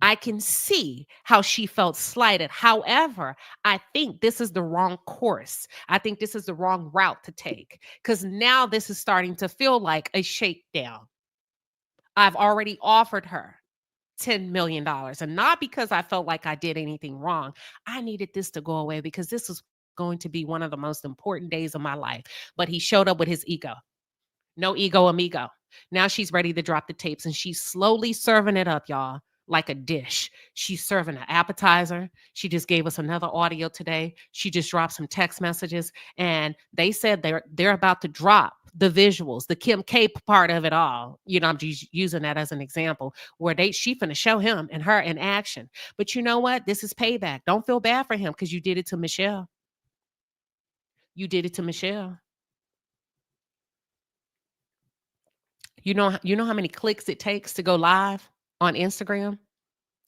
I can see how she felt slighted. However, I think this is the wrong course. I think this is the wrong route to take because now this is starting to feel like a shakedown. I've already offered her $10 million, and not because I felt like I did anything wrong. I needed this to go away because this was going to be one of the most important days of my life. But he showed up with his ego. No ego, amigo. Now she's ready to drop the tapes, and she's slowly serving it up, y'all, like a dish. She's serving an appetizer. She just gave us another audio today. She just dropped some text messages, and they said they're about to drop the visuals, the Kim K part of it all. I'm just using that as an example where she finna show him and her in action. But you know what? This is payback. Don't feel bad for him because you did it to Michelle. You did it to Michelle. You know how many clicks it takes to go live on Instagram?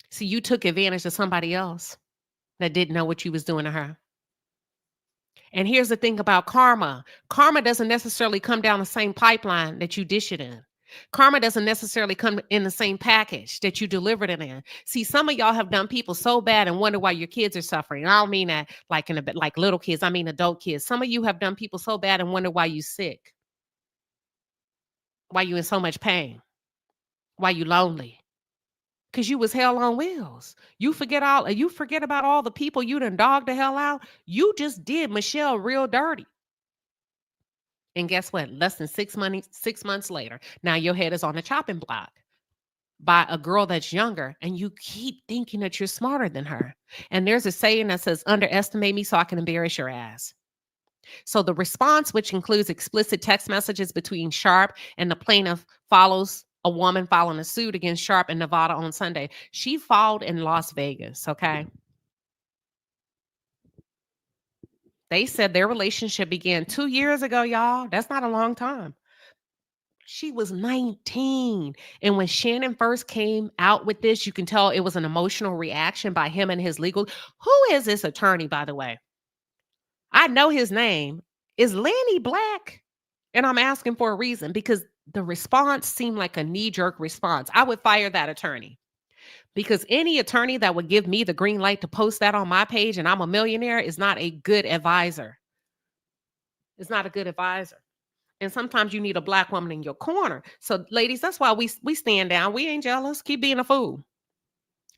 See, you took advantage of somebody else that didn't know what you was doing to her. And here's the thing about karma. Karma doesn't necessarily come down the same pipeline that you dish it in. Karma doesn't necessarily come in the same package that you delivered it in. See, some of y'all have done people so bad and wonder why your kids are suffering. I don't mean that like like little kids. I mean adult kids. Some of you have done people so bad and wonder why you sick. Why you in so much pain. Why you lonely. Because you was hell on wheels. You forget about all the people you done dogged the hell out. You just did Michelle real dirty. And guess what? Less than 6 months later, now your head is on the chopping block by a girl that's younger, and you keep thinking that you're smarter than her. And there's a saying that says, underestimate me so I can embarrass your ass. So the response, which includes explicit text messages between Sharpe and the plaintiff, follows a woman filing a suit against Sharpe in Nevada on Sunday. She filed in Las Vegas, okay? They said their relationship began 2 years ago, y'all. That's not a long time. She was 19. And when Shannon first came out with this, you can tell it was an emotional reaction by him and his legal. Who is this attorney, by the way? I know his name. Is Lanny Black? And I'm asking for a reason because the response seemed like a knee-jerk response. I would fire that attorney because any attorney that would give me the green light to post that on my page and I'm a millionaire is not a good advisor. It's not a good advisor. And sometimes you need a Black woman in your corner. So ladies, that's why we stand down. We ain't jealous. Keep being a fool.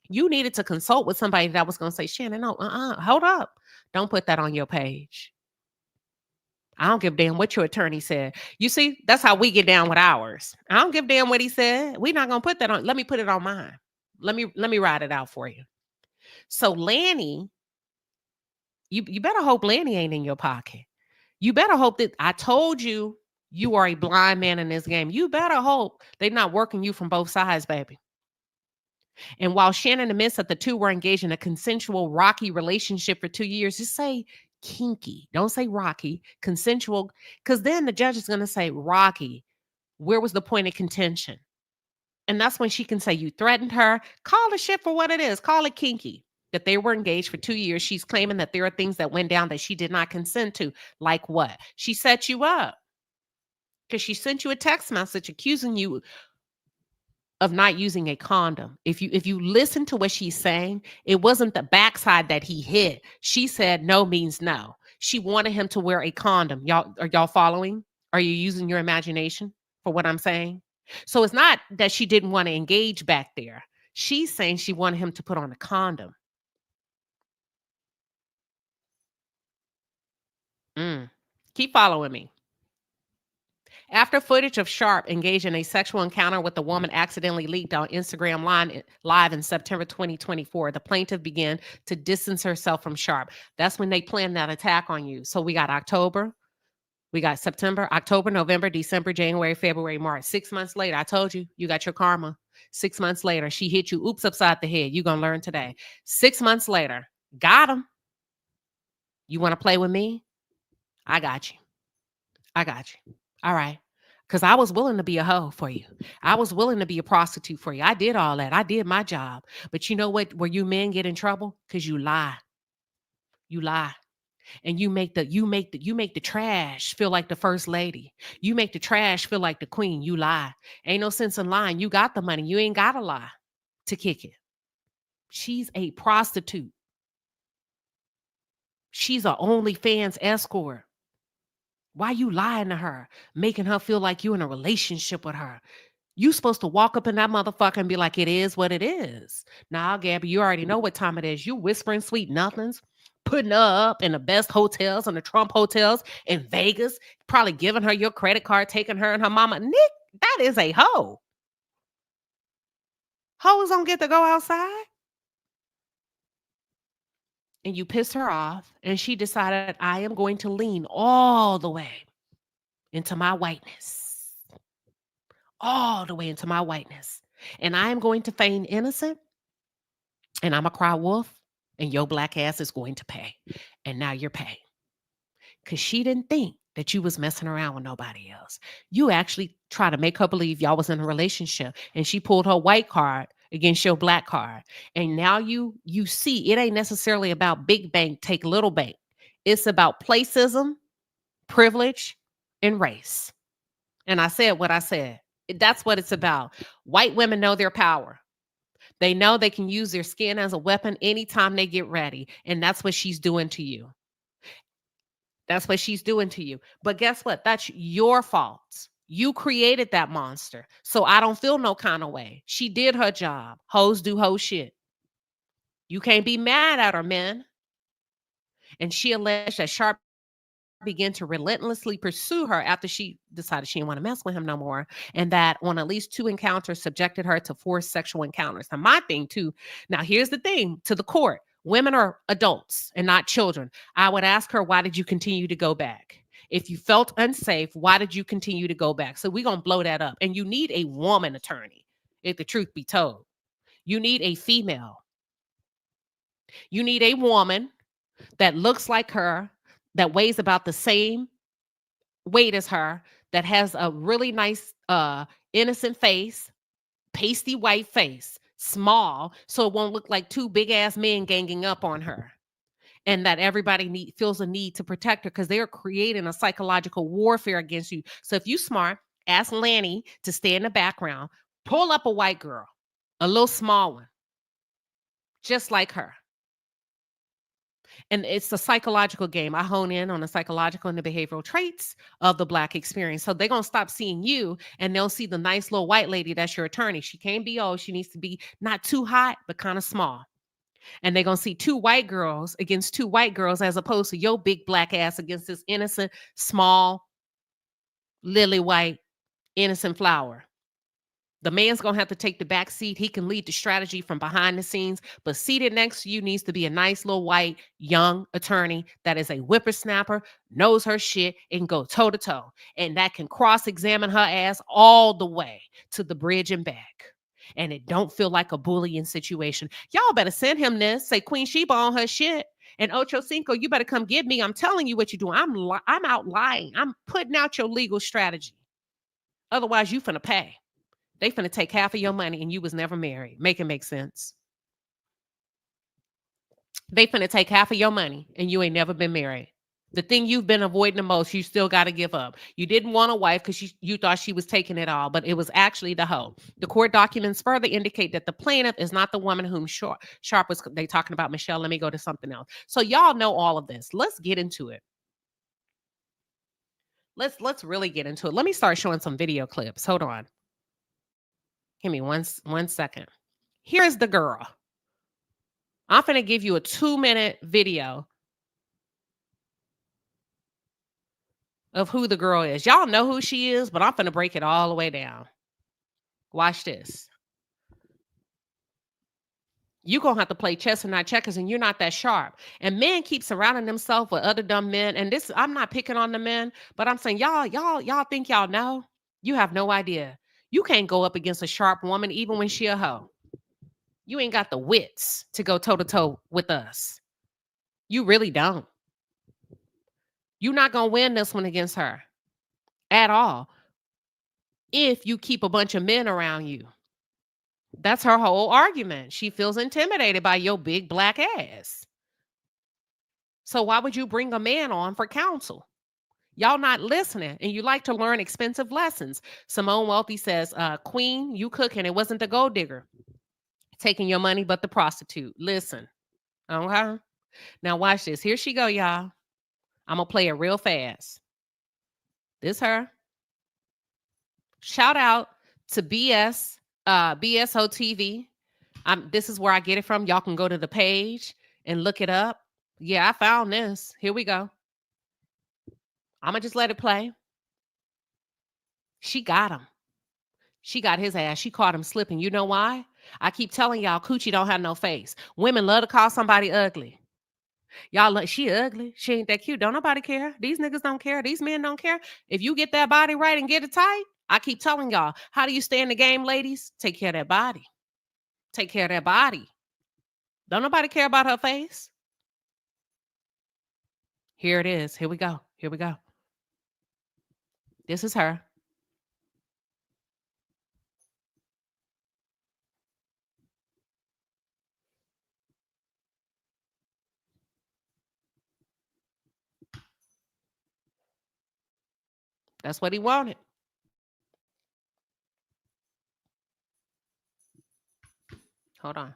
You needed to consult with somebody that was going to say, Shannon, no, hold up. Don't put that on your page. I don't give a damn what your attorney said. You see, that's how we get down with ours. I don't give a damn what he said. We're not going to put that on. Let me put it on mine. Let me write it out for you. So Lanny, you better hope Lanny ain't in your pocket. You better hope that I told you you are a blind man in this game. You better hope they're not working you from both sides, baby. And while Shannon admits that the two were engaged in a consensual, rocky relationship for 2 years, just say kinky. Don't say rocky, consensual, because then the judge is going to say rocky. Where was the point of contention? And that's when she can say you threatened her. Call the shit for what it is. Call it kinky. That they were engaged for 2 years. She's claiming that there are things that went down that she did not consent to. Like what? She set you up. Because she sent you a text message accusing you of not using a condom. If you listen to what she's saying, it wasn't the backside that he hit. She said no means no. She wanted him to wear a condom. Are y'all following? Are you using your imagination for what I'm saying? So it's not that she didn't want to engage back there. She's saying she wanted him to put on a condom. Keep following me. After footage of Sharpe engaged in a sexual encounter with a woman accidentally leaked on Instagram Live in September 2024, the plaintiff began to distance herself from Sharpe. That's when they planned that attack on you. So we got October, we got September, October, November, December, January, February, March. 6 months later, I told you, you got your karma. 6 months later, she hit you, oops, upside the head. You're going to learn today. 6 months later, got him. You want to play with me? I got you. I got you. All right. Because I was willing to be a hoe for you. I was willing to be a prostitute for you. I did all that. I did my job. But you know what? Where you men get in trouble? Because you lie. You lie. And you make the trash feel like the first lady. You make the trash feel like the queen. You lie. Ain't no sense in lying. You got the money. You ain't got to lie to kick it. She's a prostitute. She's a OnlyFans escort. Why you lying to her, making her feel like you in a relationship with her? You supposed to walk up in that motherfucker and be like, it is what it is. Now, Gabby, you already know what time it is. You whispering sweet nothings, putting her up in the best hotels and the Trump hotels in Vegas, probably giving her your credit card, taking her and her mama. Nick, that is a hoe. Hoes don't get to go outside. And you pissed her off, and she decided, I am going to lean all the way into my whiteness. All the way into my whiteness. And I am going to feign innocent, and I'm a cry wolf, and your black ass is going to pay. And now you're paying. Because she didn't think that you was messing around with nobody else. You actually try to make her believe y'all was in a relationship, and she pulled her white card against your black card. And now you see it ain't necessarily about big bank, take little bank. It's about placism, privilege, and race. And I said what I said. That's what it's about. White women know their power. They know they can use their skin as a weapon anytime they get ready. And that's what she's doing to you. That's what she's doing to you. But guess what? That's your fault. You created that monster. So I don't feel no kind of way. She did her job. Hoes do hoe shit. You can't be mad at her, man. And she alleged that Sharpe began to relentlessly pursue her after she decided she didn't want to mess with him no more. And that on at least 2 encounters subjected her to forced sexual encounters. Now, my thing too, now here's the thing to the court. Women are adults and not children. I would ask her, why did you continue to go back? If you felt unsafe, why did you continue to go back? So we're going to blow that up. And you need a woman attorney, if the truth be told. You need a female. You need a woman that looks like her, that weighs about the same weight as her, that has a really nice, innocent face, pasty white face, small, so it won't look like 2 big ass men ganging up on her. And that everybody feels a need to protect her because they're creating a psychological warfare against you. So if you smart, ask Lanny to stay in the background, pull up a white girl, a little small one, just like her. And it's a psychological game. I hone in on the psychological and the behavioral traits of the Black experience. So they're going to stop seeing you and they'll see the nice little white lady that's your attorney. She can't be old. She needs to be not too hot, but kind of small. And they're going to see 2 white girls against 2 white girls as opposed to your big black ass against this innocent, small, lily white, innocent flower. The man's going to have to take the back seat. He can lead the strategy from behind the scenes, but seated next to you needs to be a nice little white, young attorney that is a whippersnapper, knows her shit, and go toe to toe. And that can cross-examine her ass all the way to the bridge and back. And it don't feel like a bullying situation. Y'all better send him this. Say Queen Sheba on her shit. And Ocho Cinco, you better come get me. I'm telling you what you're doing. I'm out lying. I'm putting out your legal strategy. Otherwise, you finna pay. They finna take half of your money and you was never married. Make it make sense. They finna take half of your money and you ain't never been married. The thing you've been avoiding the most, you still got to give up. You didn't want a wife because you thought she was taking it all, but it was actually the hoe. The court documents further indicate that the plaintiff is not the woman whom Sharpe was. They talking about Michelle. Let me go to something else. So y'all know all of this. Let's get into it. Let's really get into it. Let me start showing some video clips. Hold on. Give me one second. Here's the girl. I'm going to give you a 2-minute video of who the girl is. Y'all know who she is, but I'm going to break it all the way down. Watch this. You're going to have to play chess and not checkers, and you're not that sharp. And men keep surrounding themselves with other dumb men. And this, I'm not picking on the men, but I'm saying y'all think y'all know? You have no idea. You can't go up against a sharp woman, even when she a hoe. You ain't got the wits to go toe-to-toe with us. You really don't. You're not going to win this one against her at all if you keep a bunch of men around you. That's her whole argument. She feels intimidated by your big black ass. So why would you bring a man on for counsel? Y'all not listening, and you like to learn expensive lessons. Simone Wealthy says, Queen, you cooking. It wasn't the gold digger taking your money, but the prostitute. Listen. Okay? Now watch this. Here she go, y'all. I'm going to play it real fast. This her. Shout out to BSO TV. This is where I get it from. Y'all can go to the page and look it up. Yeah, I found this. Here we go. I'm going to just let it play. She got him. She got his ass. She caught him slipping. You know why? I keep telling y'all, coochie don't have no face. Women love to call somebody ugly. Y'all look, she ugly. She ain't that cute. Don't nobody care. These niggas don't care. These men don't care. If you get that body right and get it tight, I keep telling y'all, how do you stay in the game, ladies? Take care of that body. Take care of that body. Don't nobody care about her face. Here it is. Here we go. Here we go. This is her. That's what he wanted. Hold on.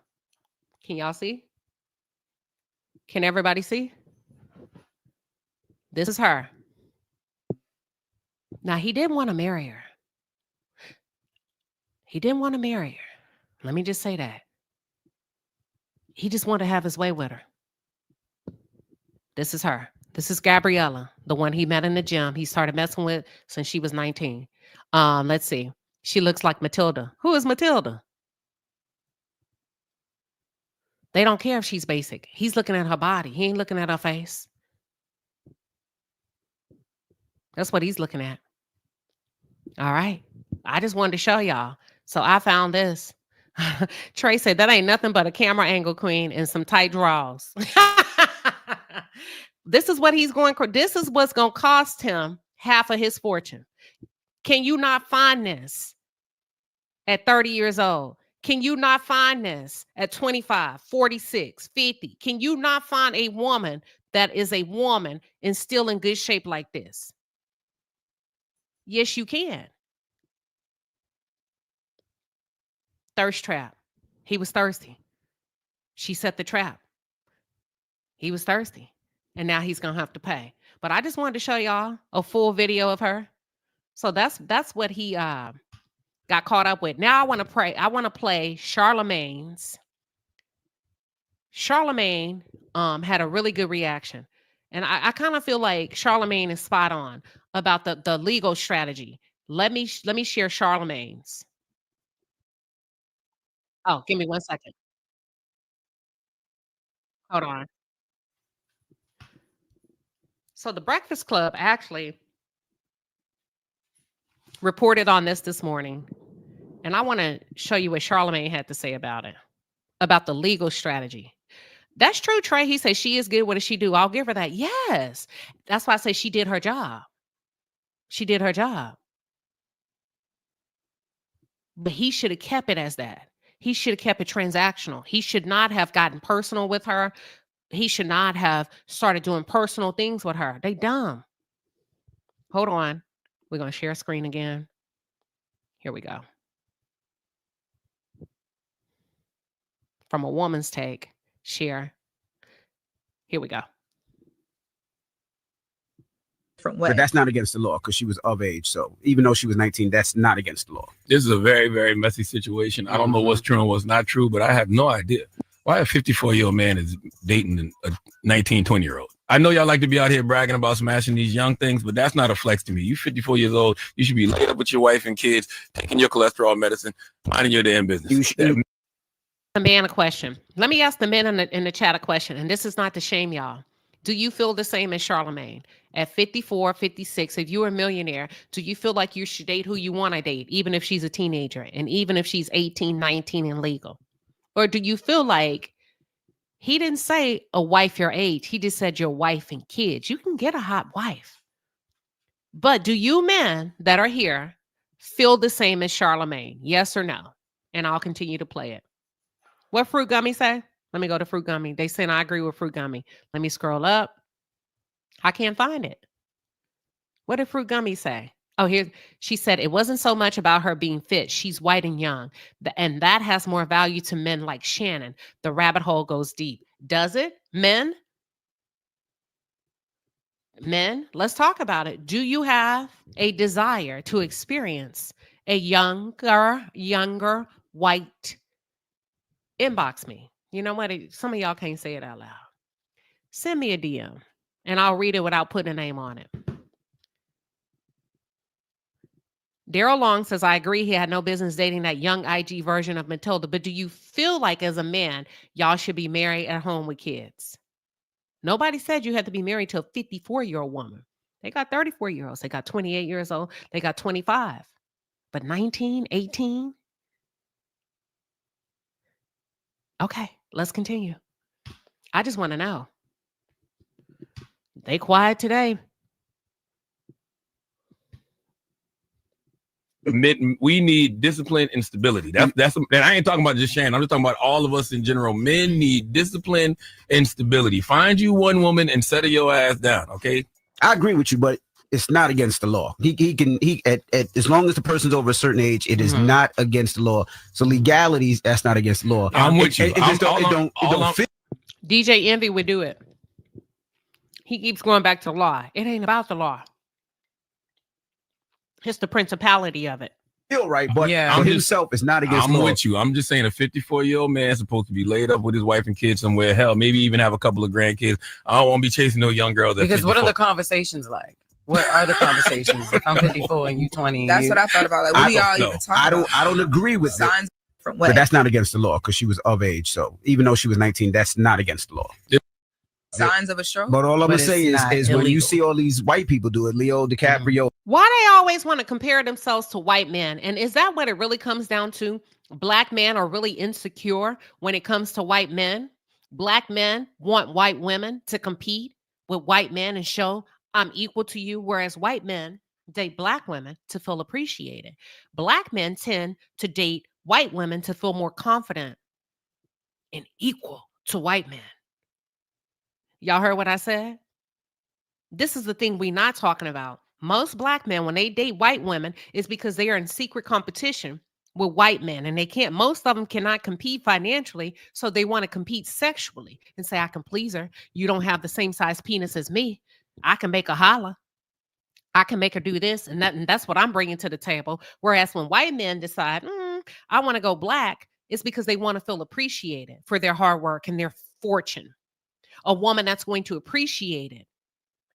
Can y'all see? Can everybody see? This is her. Now, he didn't want to marry her. He didn't want to marry her. Let me just say that. He just wanted to have his way with her. This is her. This is Gabriella, the one he met in the gym. He started messing with since she was 19. Let's see. She looks like Matilda. Who is Matilda? They don't care if she's basic. He's looking at her body. He ain't looking at her face. That's what he's looking at. All right. I just wanted to show y'all. So I found this. Trey said that ain't nothing but a camera angle, queen, and some tight draws. This is what he's going. This is what's going to cost him half of his fortune. Can you not find this at 30 years old? Can you not find this at 25, 46, 50? Can you not find a woman that is a woman and still in good shape like this? Yes, you can. Thirst trap. He was thirsty. She set the trap. He was thirsty. And now he's going to have to pay. But I just wanted to show y'all a full video of her. So that's what he got caught up with. Now I want to play Charlemagne's. Charlemagne had a really good reaction. And I kind of feel like Charlemagne is spot on about the legal strategy. Let me share Charlemagne's. Oh, give me 1 second. Hold on. So the Breakfast Club actually reported on this morning. And I want to show you what Charlemagne had to say about it, about the legal strategy. That's true, Trey. He said she is good. What does she do? I'll give her that. Yes. That's why I say she did her job. She did her job. But he should have kept it as that. He should have kept it transactional. He should not have gotten personal with her. He should not have started doing personal things with her. They dumb. Hold on. We're going to share screen again. Here we go. From a woman's take, share. Here we go. But that's not against the law because she was of age. So even though she was 19, that's not against the law. This is a very, very messy situation. I don't know what's true and what's not true, but I have no idea why a 54-year-old man is dating a 19, 20-year-old. I know y'all like to be out here bragging about smashing these young things, but that's not a flex to me. You 54 years old, you should be laid up with your wife and kids, taking your cholesterol medicine, minding your damn business. You should. The man a question. Let me ask the men in the chat a question, and this is not to shame y'all. Do you feel the same as Charlemagne? At 54, 56, if you're a millionaire, do you feel like you should date who you want to date, even if she's a teenager and even if she's 18, 19 and legal? Or do you feel like he didn't say a wife your age, he just said your wife and kids? You can get a hot wife. But do you men that are here feel the same as Charlemagne? Yes or no? And I'll continue to play it. What Fruit Gummy say? Let me go to Fruit Gummy. They saying I agree with Fruit Gummy. Let me scroll up. I can't find it. What did Fruit Gummy say? Oh, here she said it wasn't so much about her being fit. She's white and young. And that has more value to men like Shannon. The rabbit hole goes deep. Does it? Men, let's talk about it. Do you have a desire to experience a younger white? Inbox me. You know what? Some of y'all can't say it out loud. Send me a DM and I'll read it without putting a name on it. Daryl Long says, I agree. He had no business dating that young IG version of Matilda. But do you feel like as a man, y'all should be married at home with kids? Nobody said you had to be married to a 54-year-old woman. They got 34-year-olds. They got 28 years old. They got 25. But 19, 18? Okay, let's continue. I just want to know. They quiet today. We need discipline and stability. That's and I ain't talking about just Shannon. I'm just talking about all of us in general. Men need discipline and stability. Find you one woman and settle your ass down, okay? I agree with you, but it's not against the law. He can as long as the person's over a certain age, it is not against the law. So legalities, that's not against the law. I'm with you. It don't fit. DJ Envy would do it. He keeps going back to law. It ain't about the law. It's the principality of it. Feel right, but for himself, it's not against the law. I'm with you. I'm just saying a 54-year-old man is supposed to be laid up with his wife and kids somewhere. Hell, maybe even have a couple of grandkids. I don't want to be chasing no young girls. Because what are the conversations like? What are the conversations? If I'm 54 and you 20. That's what I thought about. Like, what do y'all even talk about? I don't agree with signs it. From what? But that's not against the law because she was of age. So even though she was 19, that's not against the law. Signs of a stroke. But all I'm gonna say is when you see all these white people do it, Leo DiCaprio. Why they always want to compare themselves to white men? And is that what it really comes down to? Black men are really insecure when it comes to white men. Black men want white women to compete with white men and show I'm equal to you, whereas white men date black women to feel appreciated. Black men tend to date white women to feel more confident and equal to white men. Y'all heard what I said? This is the thing we're not talking about. Most black men, when they date white women, is because they are in secret competition with white men and they can't, most of them cannot compete financially. So they want to compete sexually and say, I can please her. You don't have the same size penis as me. I can make her holler. I can make her do this. And that's what I'm bringing to the table. Whereas when white men decide, I want to go black, it's because they want to feel appreciated for their hard work and their fortune. A woman that's going to appreciate it,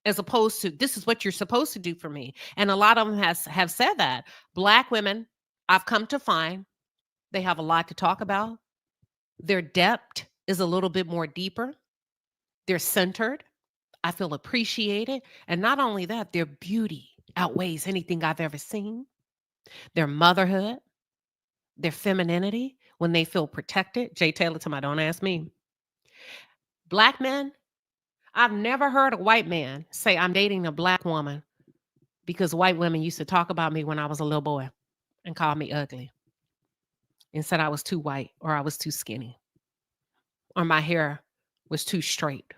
as opposed to this is what you're supposed to do for me. And a lot of them have said that. Black women, I've come to find, they have a lot to talk about. Their depth is a little bit more deeper. They're centered. I feel appreciated. And not only that, their beauty outweighs anything I've ever seen. Their motherhood, their femininity, when they feel protected. Jay Taylor to my don't ask me. Black men, I've never heard a white man say I'm dating a black woman because white women used to talk about me when I was a little boy and call me ugly. and said I was too white or I was too skinny or my hair was too straight.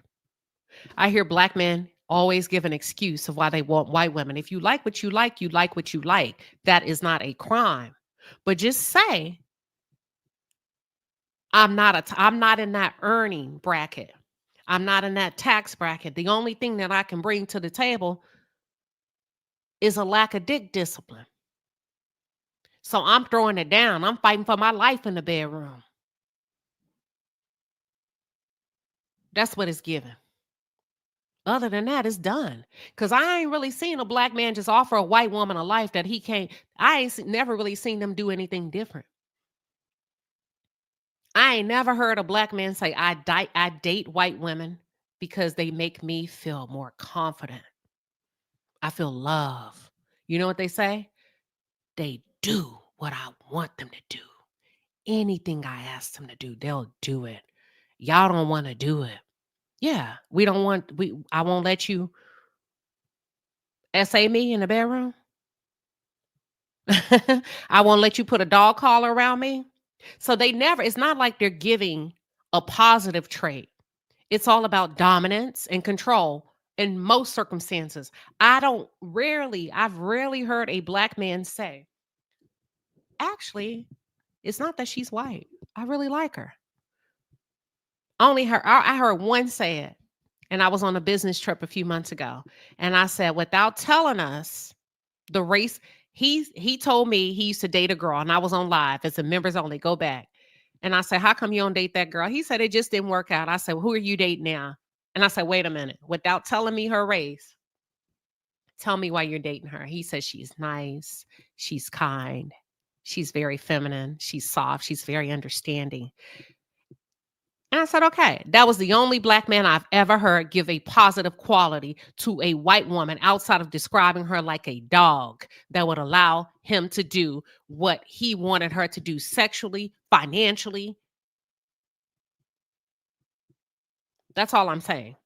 I hear black men always give an excuse of why they want white women. If you like what you like, you like what you like. That is not a crime. But just say, I'm not in that earning bracket. I'm not in that tax bracket. The only thing that I can bring to the table is a lack of dick discipline. So I'm throwing it down. I'm fighting for my life in the bedroom. That's what it's given. Other than that, it's done. Because I ain't really seen a black man just offer a white woman a life that he can't. Never really seen them do anything different. I ain't never heard a black man say, I date white women because they make me feel more confident. I feel love. You know what they say? They do what I want them to do. Anything I ask them to do, they'll do it. Y'all don't want to do it. Yeah, I won't let you SA me in the bedroom. I won't let you put a dog collar around me. So it's not like they're giving a positive trait. It's all about dominance and control in most circumstances. I've rarely heard a black man say, actually, it's not that she's white. I really like her. I heard one say it, and I was on a business trip a few months ago, and I said, without telling us the race, he told me he used to date a girl, and I was on live. It's a members only. Go back. And I said, how come you don't date that girl? He said, it just didn't work out. I said, well, who are you dating now? And I said, wait a minute. Without telling me her race, tell me why you're dating her. He said, she's nice. She's kind. She's very feminine. She's soft. She's very understanding. And I said, okay, that was the only black man I've ever heard give a positive quality to a white woman outside of describing her like a dog that would allow him to do what he wanted her to do sexually, financially. That's all I'm saying.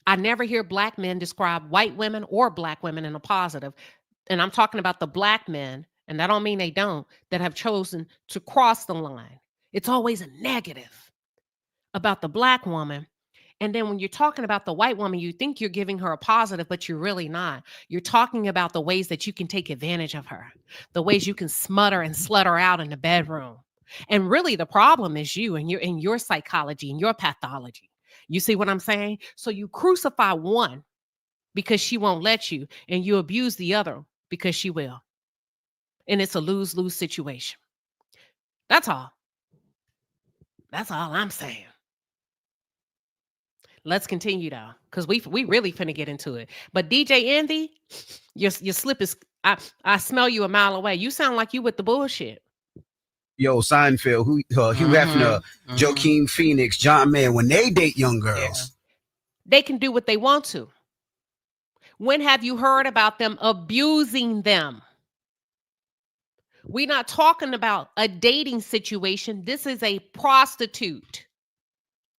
I never hear black men describe white women or black women in a positive. And I'm talking about the black men, and that don't mean they don't, that have chosen to cross the line. It's always a negative about the black woman. And then when you're talking about the white woman, you think you're giving her a positive, but you're really not. You're talking about the ways that you can take advantage of her, the ways you can smut her and slut her out in the bedroom. And really the problem is you and your psychology and your pathology. You see what I'm saying? So you crucify one because she won't let you, and you abuse the other because she will. And it's a lose-lose situation. That's all. That's all I'm saying. Let's continue though, because we really finna get into it. But DJ Envy, your slip is, I smell you a mile away. You sound like you with the bullshit. Yo, Seinfeld, Hugh Hefner, Joaquin Phoenix, John Mayer, when they date young girls, they can do what they want to. When have you heard about them abusing them? We're not talking about a dating situation. This is a prostitute.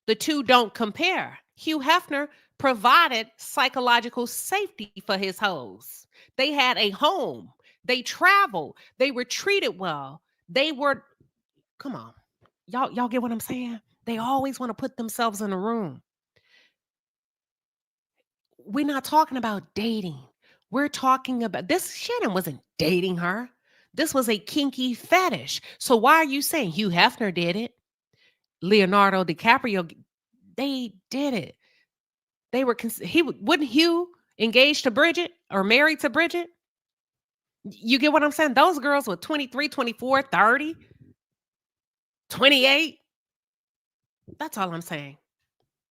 The two don't compare. Hugh Hefner provided psychological safety for his hoes. They had a home. They traveled. They were treated well. Come on. Y'all get what I'm saying? They always want to put themselves in a room. We're not talking about dating. We're talking about this. Shannon wasn't dating her. This was a kinky fetish. So why are you saying Hugh Hefner did it? Leonardo DiCaprio, they did it. Wouldn't Hugh engaged to Bridget or married to Bridget? You get what I'm saying? Those girls were 23, 24, 30, 28. That's all I'm saying.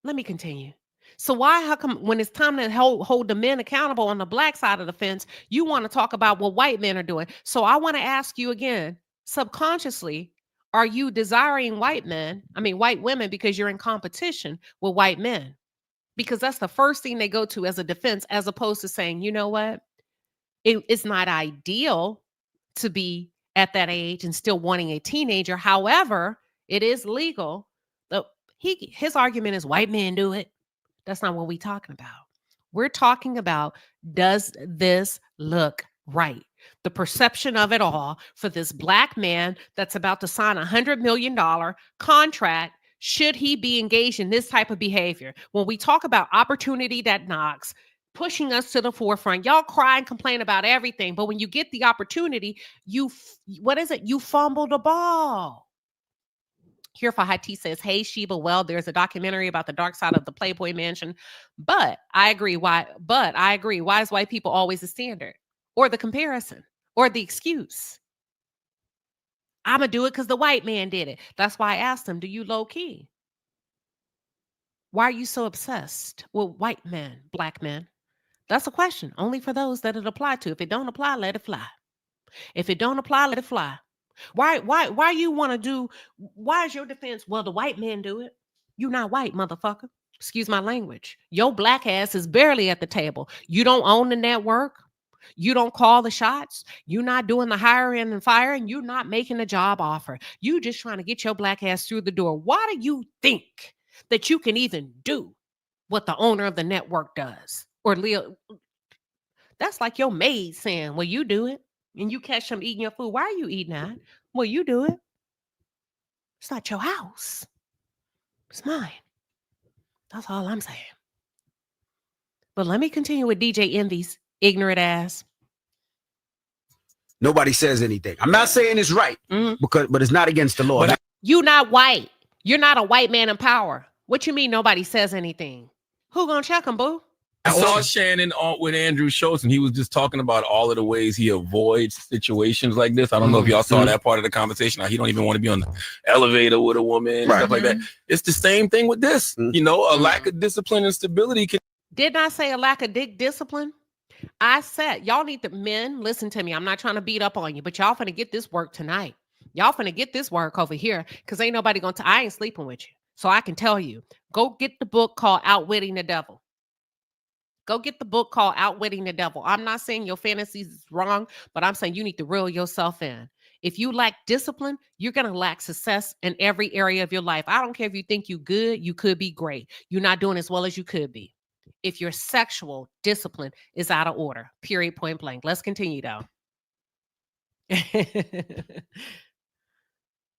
Let me continue. So how come when it's time to hold the men accountable on the black side of the fence, you want to talk about what white men are doing? So I want to ask you again, subconsciously, are you desiring white women because you're in competition with white men? Because that's the first thing they go to as a defense, as opposed to saying, you know what? It's not ideal to be at that age and still wanting a teenager. However, it is legal. His argument is white men do it. That's not what we're talking about. We're talking about, does this look right? the perception of it all for this black man that's about to sign $100 million contract. Should he be engaged in this type of behavior? When we talk about opportunity that knocks, pushing us to the forefront, y'all cry and complain about everything. But when you get the opportunity, you fumble the ball. Here for High T says, hey, Sheba, well, there's a documentary about the dark side of the Playboy Mansion. But I agree. Why is white people always the standard or the comparison or the excuse? I'm going to do it because the white man did it. That's why I asked him, do you low key? Why are you so obsessed with white men, black men? That's a question only for those that it apply to. If it don't apply, let it fly. If it don't apply, let it fly. Why you want to do, why is your defense? Well, the white men do it. You not white, motherfucker. Excuse my language. Your black ass is barely at the table. You don't own the network. You don't call the shots. You're not doing the hiring and firing. You're not making a job offer. You just trying to get your black ass through the door. Why do you think that you can even do what the owner of the network does? Or Leo, that's like your maid saying, well, you do it. And you catch them eating your food. Why are you eating that? Well, you do it. It's not your house. It's mine. That's all I'm saying. But let me continue with DJ Envy's ignorant ass. Nobody says anything. I'm not saying it's right, but it's not against the law. You not white. You're not a white man in power. What you mean nobody says anything? Who gonna check him, boo? I saw Shannon on with Andrew Schultz, and he was just talking about all of the ways he avoids situations like this. I don't know if y'all saw that part of the conversation. He don't even want to be on the elevator with a woman and stuff like that. It's the same thing with this. You know, a lack of discipline and stability. Didn't I say a lack of discipline? I said, y'all need men, listen to me. I'm not trying to beat up on you, but y'all finna get this work tonight. Y'all finna get this work over here because ain't nobody gonna, I ain't sleeping with you. So I can tell you, go get the book called Outwitting the Devil. Go get the book called Outwitting the Devil. I'm not saying your fantasies is wrong, but I'm saying you need to reel yourself in. If you lack discipline, you're going to lack success in every area of your life. I don't care if you think you good, you could be great. You're not doing as well as you could be. If your sexual discipline is out of order, period, point blank. Let's continue though.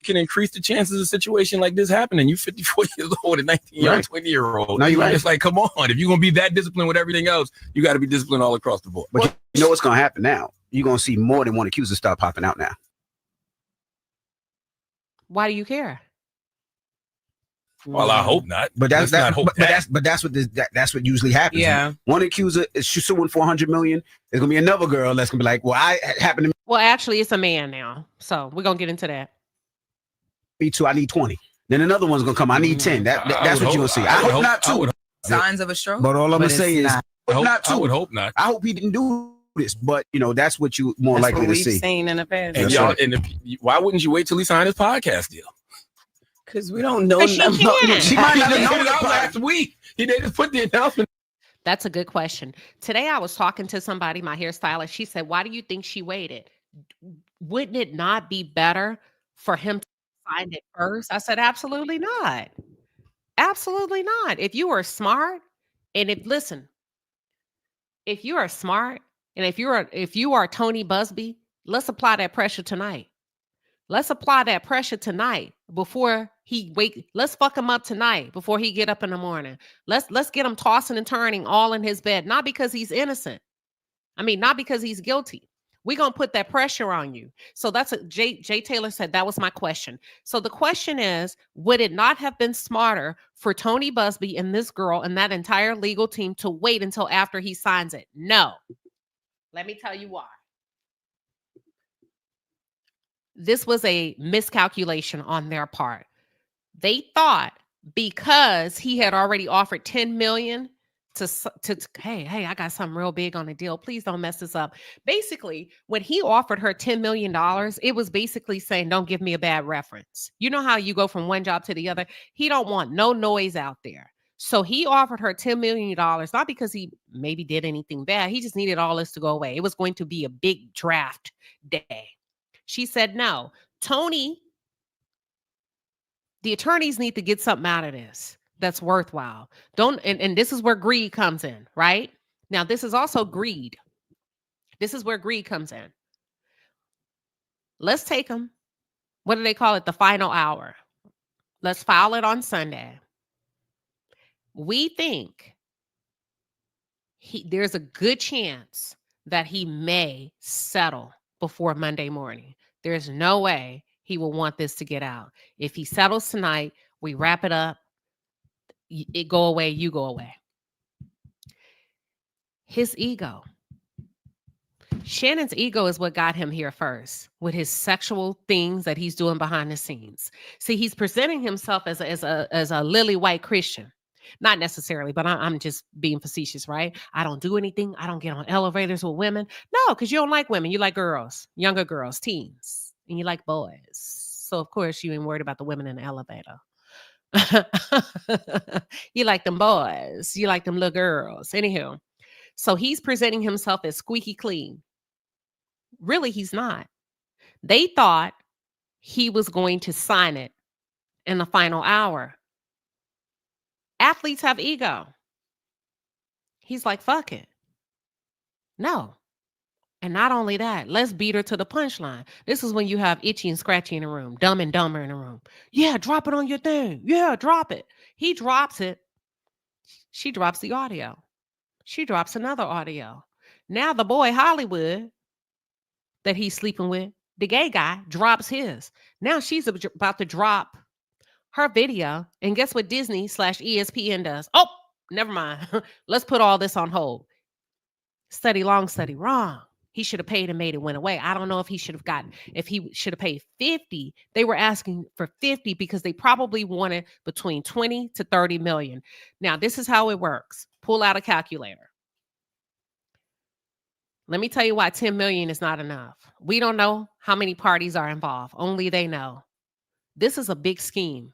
Can increase the chances of a situation like this happening. You 54 years old and 20-year-old. No, you're right. It's like, come on. If you're going to be that disciplined with everything else, you got to be disciplined all across the board. But you know what's going to happen now? You're going to see more than one accuser start popping out now. Why do you care? Well, I hope not. But that's what usually happens. Yeah. One accuser is suing for $100 million. There's going to be another girl that's going to be like, well, I happened to me. Well, actually, it's a man now. So we're going to get into that. Me too. I need 20. Then another one's gonna come. I need 10. That's what you're gonna see. I hope not too. Signs of a stroke. But all I'm gonna say is, I would hope not. I hope he didn't do this. But you know, that's what you more likely to see. Seen in the past. And y'all, why wouldn't you wait till he signed his podcast deal? Because we don't know. She might not know it out last week. They just put the announcement. That's a good question. Today I was talking to somebody, my hairstylist. She said, "Why do you think she waited? Wouldn't it not be better for him to find it first?" I said, absolutely not. Absolutely not. If you are smart, and if you are smart, and if you are Tony Busby, let's apply that pressure tonight. Let's apply that pressure tonight before he wake. Let's fuck him up tonight before he get up in the morning. Let's get him tossing and turning all in his bed, not because he's innocent. I mean, not because he's guilty. We're going to put that pressure on you. So that's what Jay Taylor said. That was my question. So the question is, would it not have been smarter for Tony Busby and this girl and that entire legal team to wait until after he signs it? No. Let me tell you why. This was a miscalculation on their part. They thought because he had already offered $10 million to hey, I got something real big on the deal. Please don't mess this up. Basically, when he offered her $10 million, it was basically saying, don't give me a bad reference. You know how you go from one job to the other? He don't want no noise out there. So he offered her $10 million, not because he maybe did anything bad. He just needed all this to go away. It was going to be a big draft day. She said, no, Tony, the attorneys need to get something out of this that's worthwhile. And this is where greed comes in, right? Now, this is also greed. This is where greed comes in. Let's take him. What do they call it? The final hour. Let's file it on Sunday. We think there's a good chance that he may settle before Monday morning. There's no way he will want this to get out. If he settles tonight, we wrap it up. It go away, you go away. His ego. Shannon's ego is what got him here first, with his sexual things that he's doing behind the scenes. See, he's presenting himself as a lily white Christian. Not necessarily, but I'm just being facetious, right? I don't do anything. I don't get on elevators with women. No, because you don't like women. You like girls, younger girls, teens, and you like boys. So, of course, you ain't worried about the women in the elevator. You like them boys. You like them little girls. Anywho, so he's presenting himself as squeaky clean. Really, he's not. They thought he was going to sign it in the final hour. Athletes have ego. He's like, fuck it. No. And not only that, let's beat her to the punchline. This is when you have Itchy and Scratchy in the room, Dumb and Dumber in the room. Yeah, drop it on your thing. Yeah, drop it. He drops it. She drops the audio. She drops another audio. Now the boy Hollywood that he's sleeping with, the gay guy, drops his. Now she's about to drop her video. And guess what Disney/ESPN does? Oh, never mind. Let's put all this on hold. Study long, study wrong. He should have paid and made it went away. I don't know if he should have paid 50. They were asking for 50 because they probably wanted between 20 to 30 million. Now, this is how it works. Pull out a calculator. Let me tell you why 10 million is not enough. We don't know how many parties are involved. Only they know. This is a big scheme.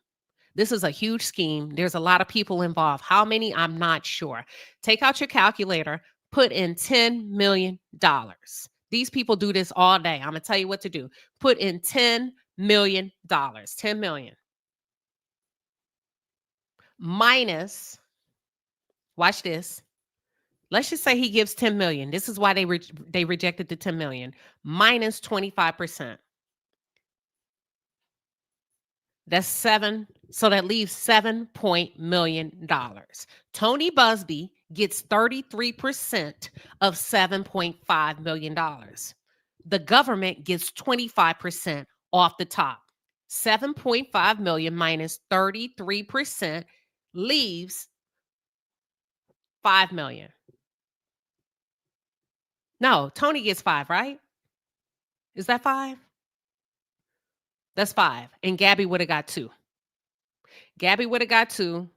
This is a huge scheme. There's a lot of people involved. How many? I'm not sure. Take out your calculator. Put in $10 million. These people do this all day. I'm going to tell you what to do. Put in $10 million. 10 million. Minus, watch this. Let's just say he gives 10 million. This is why they rejected the 10 million. Minus 25%. That's 7. So that leaves $7 million. Tony Busby gets 33% of $7.5 million. The government gets 25% off the top. 7.5 million minus 33% leaves 5 million. No, Tony gets 5, right? Is that 5? That's 5. And Gabby would have got 2. Gabby would have got 2.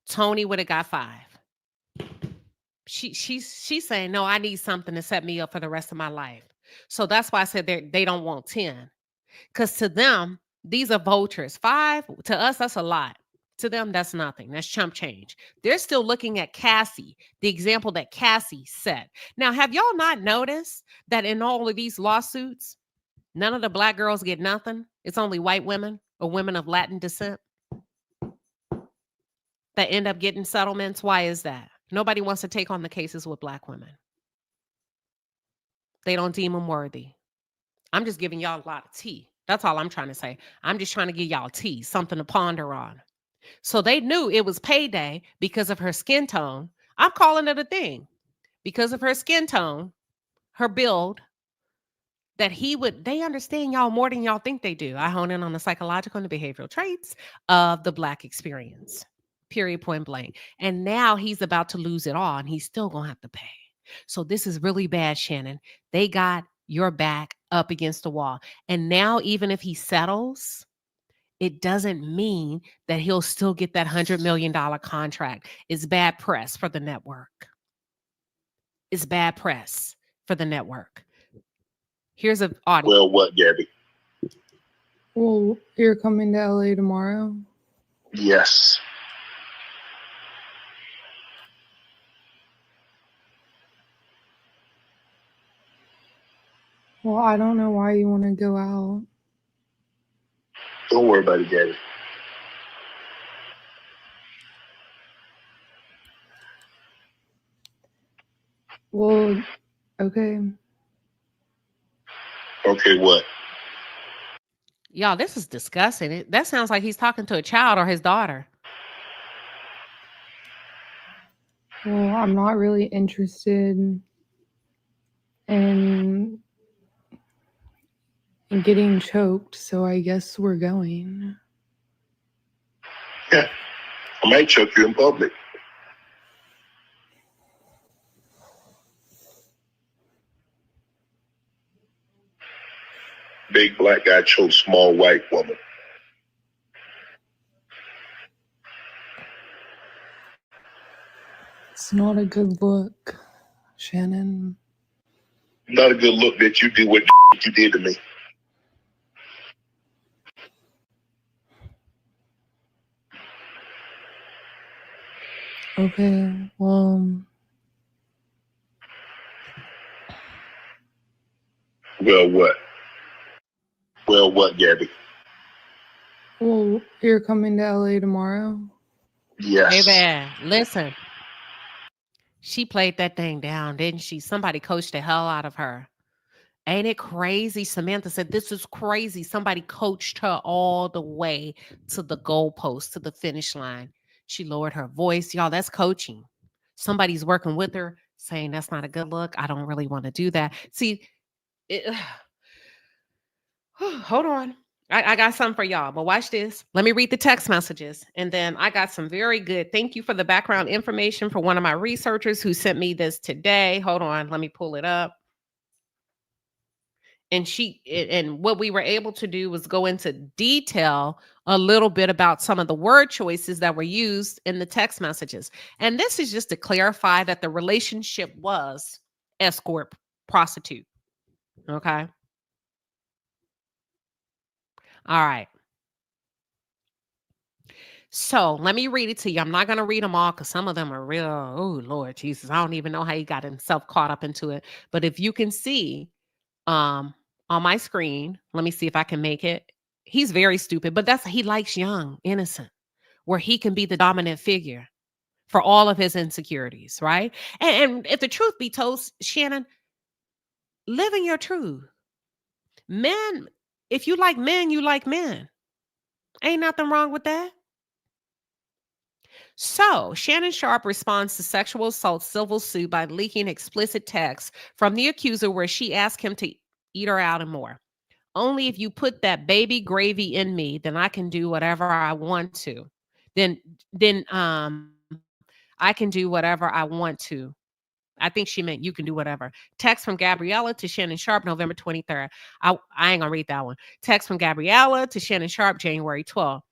Tony would have got 5. She's saying, no, I need something to set me up for the rest of my life. So that's why I said they don't want 10. Because to them, these are vultures. 5, to us, that's a lot. To them, that's nothing. That's chump change. They're still looking at Cassie, the example that Cassie set. Now, have y'all not noticed that in all of these lawsuits, none of the black girls get nothing? It's only white women or women of Latin descent that end up getting settlements. Why is that? Nobody wants to take on the cases with black women. They don't deem them worthy. I'm just giving y'all a lot of tea. That's all I'm trying to say. I'm just trying to give y'all tea, something to ponder on. So they knew it was payday because of her skin tone. I'm calling it a thing. Because of her skin tone, her build, that they understand y'all more than y'all think they do. I hone in on the psychological and the behavioral traits of the black experience. Period, point blank. And now he's about to lose it all and he's still going to have to pay. So this is really bad, Shannon. They got your back up against the wall. And now even if he settles, it doesn't mean that he'll still get that $100 million contract. It's bad press for the network. It's bad press for the network. Here's an audio. Well, what, Gabby? Well, you're coming to LA tomorrow? Yes. Well, I don't know why you want to go out. Don't worry about it, Gabby. Well, okay. Okay, what? Y'all, this is disgusting. That sounds like he's talking to a child or his daughter. Well, I'm not really interested in getting choked, so I guess we're going. Yeah, I might choke you in public. Big black guy chokes small white woman. It's not a good look, Shannon. Not a good look that you do what you did to me. Okay, well... Well, what? Well, what, Gabby? Well, you're coming to LA tomorrow? Yes. Baby, listen. She played that thing down, didn't she? Somebody coached the hell out of her. Ain't it crazy? Samantha said, this is crazy. Somebody coached her all the way to the goalpost, to the finish line. She lowered her voice. Y'all, that's coaching. Somebody's working with her saying, that's not a good look. I don't really want to do that. See, hold on. I got something for y'all, but watch this. Let me read the text messages. And then I got some very good. Thank you for the background information for one of my researchers who sent me this today. Hold on. Let me pull it up. And what we were able to do was go into detail a little bit about some of the word choices that were used in the text messages. And this is just to clarify that the relationship was escort prostitute. Okay. All right. So let me read it to you. I'm not going to read them all because some of them are real. Oh, Lord Jesus. I don't even know how he got himself caught up into it. But if you can see, on my screen, let me see if I can make it. He's very stupid, but he likes young, innocent, where he can be the dominant figure for all of his insecurities, right? And if the truth be told, Shannon, live in your truth. Men, if you like men, you like men. Ain't nothing wrong with that. So, Shannon Sharpe responds to sexual assault civil suit by leaking explicit text from the accuser where she asked him to eat her out and more. Only if you put that baby gravy in me, then I can do whatever I want to. Then I can do whatever I want to. I think she meant you can do whatever. Text from Gabriella to Shannon Sharpe, November 23rd. I ain't gonna read that one. Text from Gabriella to Shannon Sharpe, January 12th.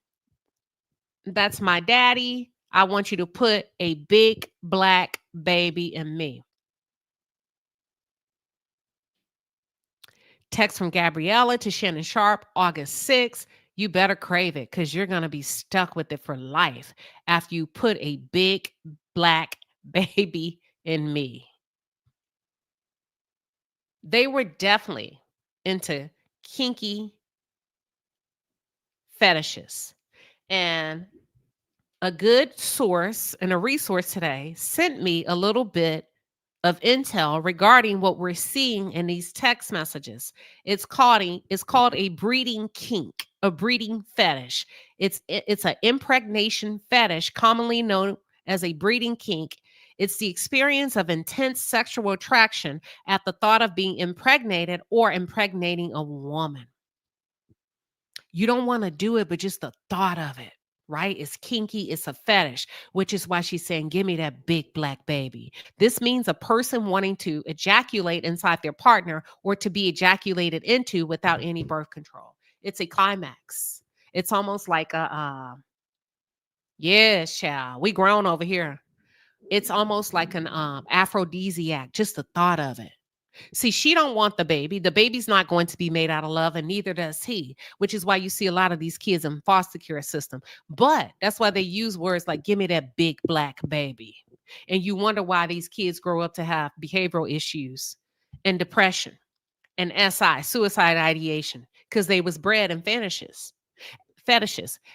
That's my daddy. I want you to put a big black baby in me. Text from Gabriella to Shannon Sharpe, August 6th. You better crave it because you're going to be stuck with it for life after you put a big black baby in me. They were definitely into kinky fetishes. And a good source and a resource today sent me a little bit of intel regarding what we're seeing in these text messages. It's called a breeding kink, a breeding fetish. It's an impregnation fetish, commonly known as a breeding kink. It's the experience of intense sexual attraction at the thought of being impregnated or impregnating a woman. You don't want to do it, but just the thought of it. Right? It's kinky. It's a fetish, which is why she's saying, give me that big black baby. This means a person wanting to ejaculate inside their partner or to be ejaculated into without any birth control. It's a climax. It's almost like yes, child. We grown over here. It's almost like an aphrodisiac, just the thought of it. See, she don't want the baby. The baby's not going to be made out of love, and neither does he, which is why you see a lot of these kids in foster care system. But that's why they use words like, give me that big black baby. And you wonder why these kids grow up to have behavioral issues and depression and SI, suicide ideation, because they was bred in fetishes.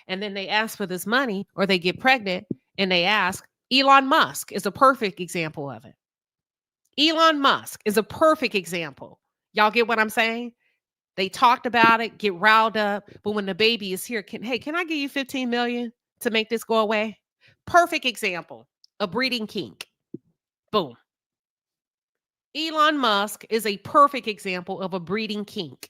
And then they ask for this money or they get pregnant and they ask. Elon Musk is a perfect example of it. Elon Musk is a perfect example. Y'all get what I'm saying? They talked about it, get riled up, but when the baby is here, can I give you 15 million to make this go away? Perfect example, a breeding kink. Boom. Elon Musk is a perfect example of a breeding kink.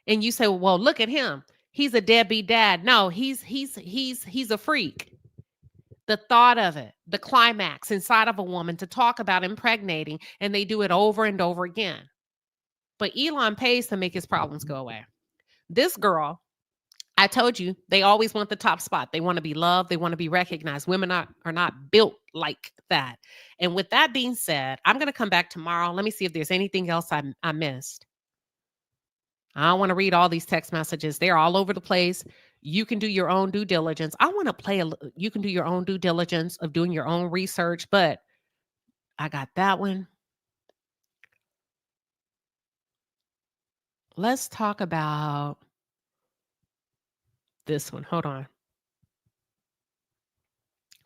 And you say, well, look at him. He's a deadbeat dad. No, he's a freak. The thought of it, the climax inside of a woman to talk about impregnating, and they do it over and over again. But Elon pays to make his problems go away. This girl, I told you, they always want the top spot. They want to be loved. They want to be recognized. Women are not built like that. And with that being said, I'm going to come back tomorrow. Let me see if there's anything else I missed. I don't want to read all these text messages. They're all over the place. You can do your own due diligence. I want to play you can do your own due diligence of doing your own research, but I got that one. Let's talk about this one. Hold on.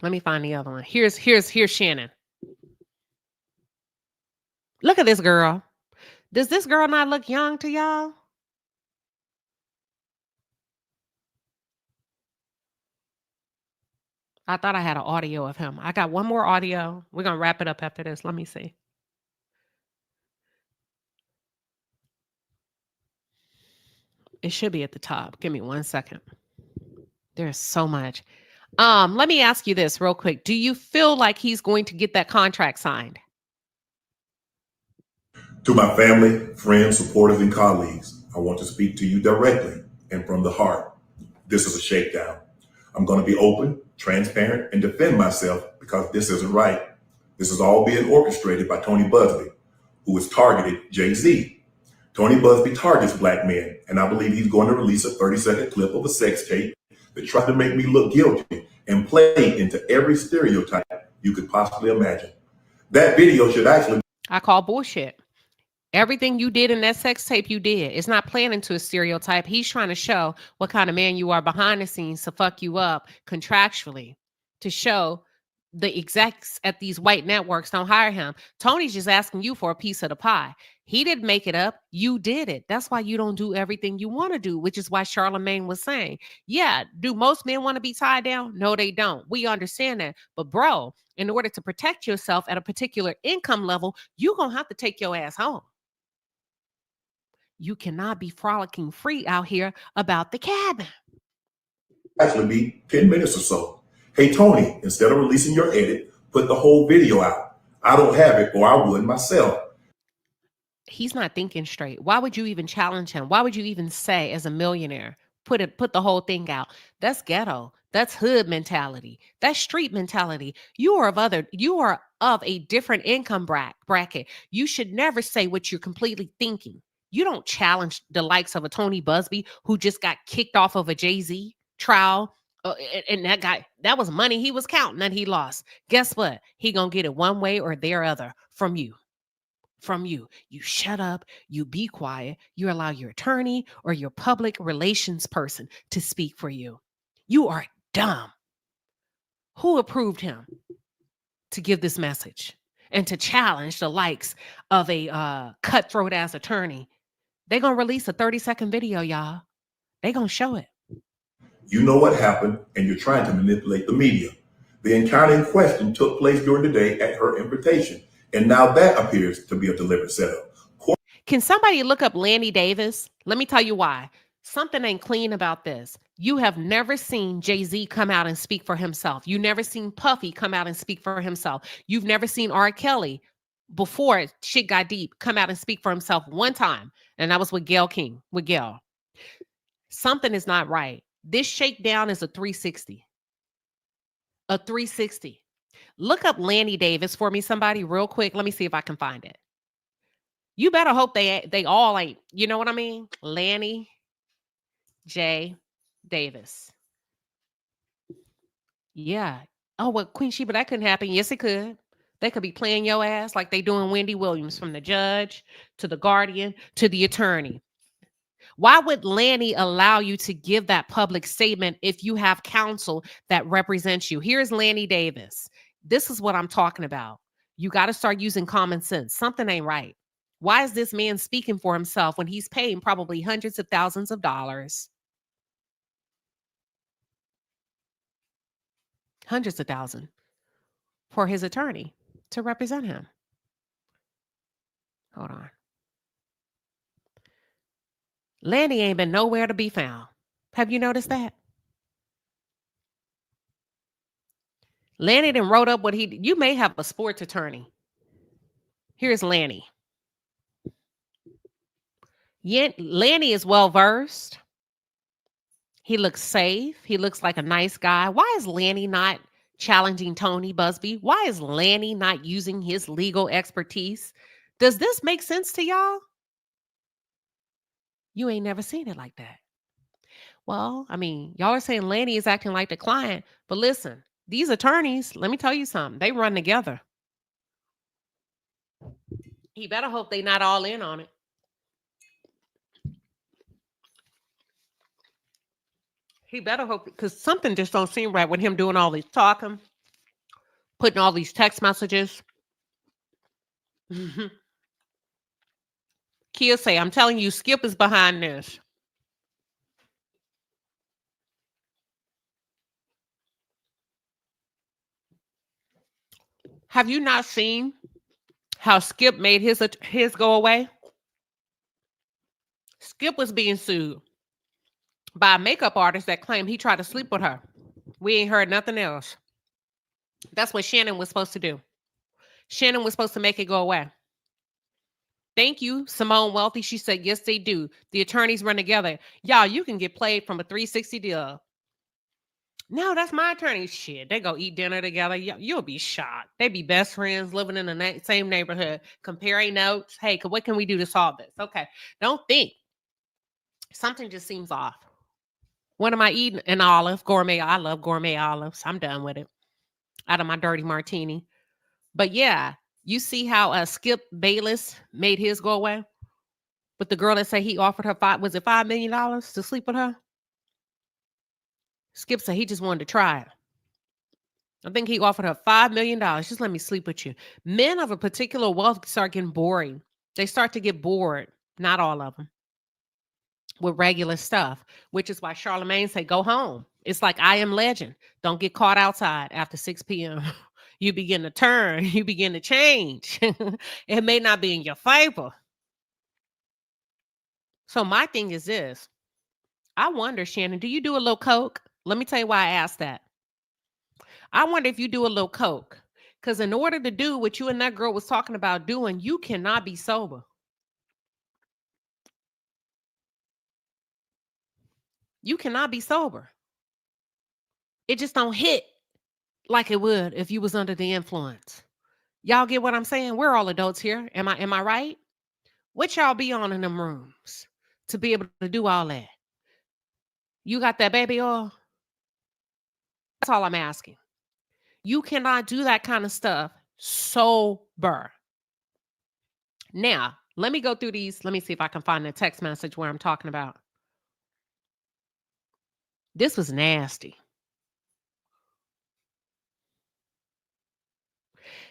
Let me find the other one. Here's Shannon. Look at this girl. Does this girl not look young to y'all? I thought I had an audio of him. I got one more audio. We're going to wrap it up after this. Let me see. It should be at the top. Give me 1 second. There's so much. Let me ask you this real quick. Do you feel like he's going to get that contract signed? To my family, friends, supporters, and colleagues, I want to speak to you directly and from the heart. This is a shakedown. I'm going to be open, transparent, and defend myself because this isn't right. This is all being orchestrated by Tony Busby, who has targeted Jay-Z. Tony Busby targets black men, and I believe he's going to release a 30-second clip of a sex tape that tries to make me look guilty and play into every stereotype you could possibly imagine. That video should actually... I call bullshit. Everything you did in that sex tape, you did. It's not playing into a stereotype. He's trying to show what kind of man you are behind the scenes to fuck you up contractually, to show the execs at these white networks don't hire him. Tony's just asking you for a piece of the pie. He didn't make it up. You did it. That's why you don't do everything you want to do, which is why Charlemagne was saying, yeah, do most men want to be tied down? No, they don't. We understand that. But bro, in order to protect yourself at a particular income level, you're going to have to take your ass home. You cannot be frolicking free out here about the cabin. Actually be 10 minutes or so. Hey, Tony, instead of releasing your edit, put the whole video out. I don't have it, or I would myself. He's not thinking straight. Why would you even challenge him? Why would you even say, as a millionaire, put the whole thing out? That's ghetto. That's hood mentality. That's street mentality. You are of a different income bracket. You should never say what you're completely thinking. You don't challenge the likes of a Tony Busby who just got kicked off of a Jay-Z trial. And that guy, that was money he was counting that he lost. Guess what? He gonna get it one way or the other from you. From you. You shut up. You be quiet. You allow your attorney or your public relations person to speak for you. You are dumb. Who approved him to give this message and to challenge the likes of a cutthroat ass attorney? They're going to release a 30-second video, y'all. They're going to show it. You know what happened, and you're trying to manipulate the media. The encounter in question took place during the day at her invitation, and now that appears to be a deliberate setup. Can somebody look up Lanny Davis? Let me tell you why. Something ain't clean about this. You have never seen Jay-Z come out and speak for himself. You never seen Puffy come out and speak for himself. You've never seen R. Kelly, before shit got deep, come out and speak for himself one time. And that was with Gayle King, with Gayle. Something is not right. This shakedown is a 360. A 360. Look up Lanny Davis for me, somebody, real quick. Let me see if I can find it. You better hope they all ain't. You know what I mean? Lanny J. Davis. Yeah. Oh, well, Queen Sheba, that couldn't happen. Yes, it could. They could be playing your ass like they doing Wendy Williams, from the judge to the guardian to the attorney. Why would Lanny allow you to give that public statement if you have counsel that represents you? Here's Lanny Davis. This is what I'm talking about. You got to start using common sense. Something ain't right. Why is this man speaking for himself when he's paying probably hundreds of thousands of dollars? Hundreds of thousands for his attorney to represent him. Hold on. Lanny ain't been nowhere to be found. Have you noticed that? Lanny done wrote up what you may have a sports attorney. Here's Lanny. Lanny is well-versed. He looks safe. He looks like a nice guy. Why is Lanny not challenging Tony Busby? Why is Lanny not using his legal expertise? Does this make sense to y'all? You ain't never seen it like that. Well, I mean, y'all are saying Lanny is acting like the client, but listen, these attorneys, let me tell you something, they run together. He better hope they not all in on it. He better hope, because something just don't seem right with him doing all these talking, putting all these text messages. Kia say, I'm telling you, Skip is behind this. Have you not seen how Skip made his go away? Skip was being sued by a makeup artist that claimed he tried to sleep with her. We ain't heard nothing else. That's what Shannon was supposed to do. Shannon was supposed to make it go away. Thank you, Simone Wealthy. She said, yes, they do. The attorneys run together. Y'all, you can get played from a 360 deal. No, that's my attorney. Shit, they go eat dinner together. You'll be shocked. They be best friends living in the same neighborhood, comparing notes. Hey, what can we do to solve this? Okay, don't think. Something just seems off. What am I eating? An olive, gourmet. I love gourmet olives. I'm done with it. Out of my dirty martini. But yeah, you see how Skip Bayless made his go away? With the girl that said he offered her $5 million to sleep with her? Skip said he just wanted to try it. I think he offered her $5 million. Just let me sleep with you. Men of a particular wealth start getting boring. They start to get bored. Not all of them. With regular stuff, which is why Charlamagne say, go home. It's like I Am Legend. Don't get caught outside after 6 p.m. You begin to turn. You begin to change. It may not be in your favor. So my thing is this. I wonder, Shannon, do you do a little coke? Let me tell you why I asked that. I wonder if you do a little coke. Because in order to do what you and that girl was talking about doing, you cannot be sober. You cannot be sober. It just don't hit like it would if you was under the influence. Y'all get what I'm saying? We're all adults here. Am I right? What y'all be on in them rooms to be able to do all that? You got that baby oil? That's all I'm asking. You cannot do that kind of stuff sober. Now, let me go through these. Let me see if I can find the text message where I'm talking about. This was nasty.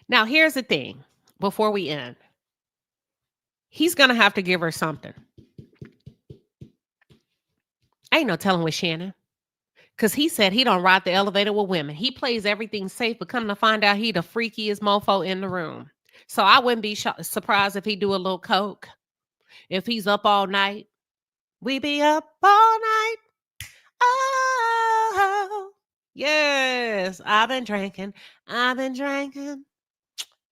Now, here's the thing. Before we end, he's going to have to give her something. Ain't no telling with Shannon. Because he said he don't ride the elevator with women. He plays everything safe, but come to find out he the freakiest mofo in the room. So I wouldn't be surprised if he do a little coke. If he's up all night. We be up all night. Oh, yes. I've been drinking.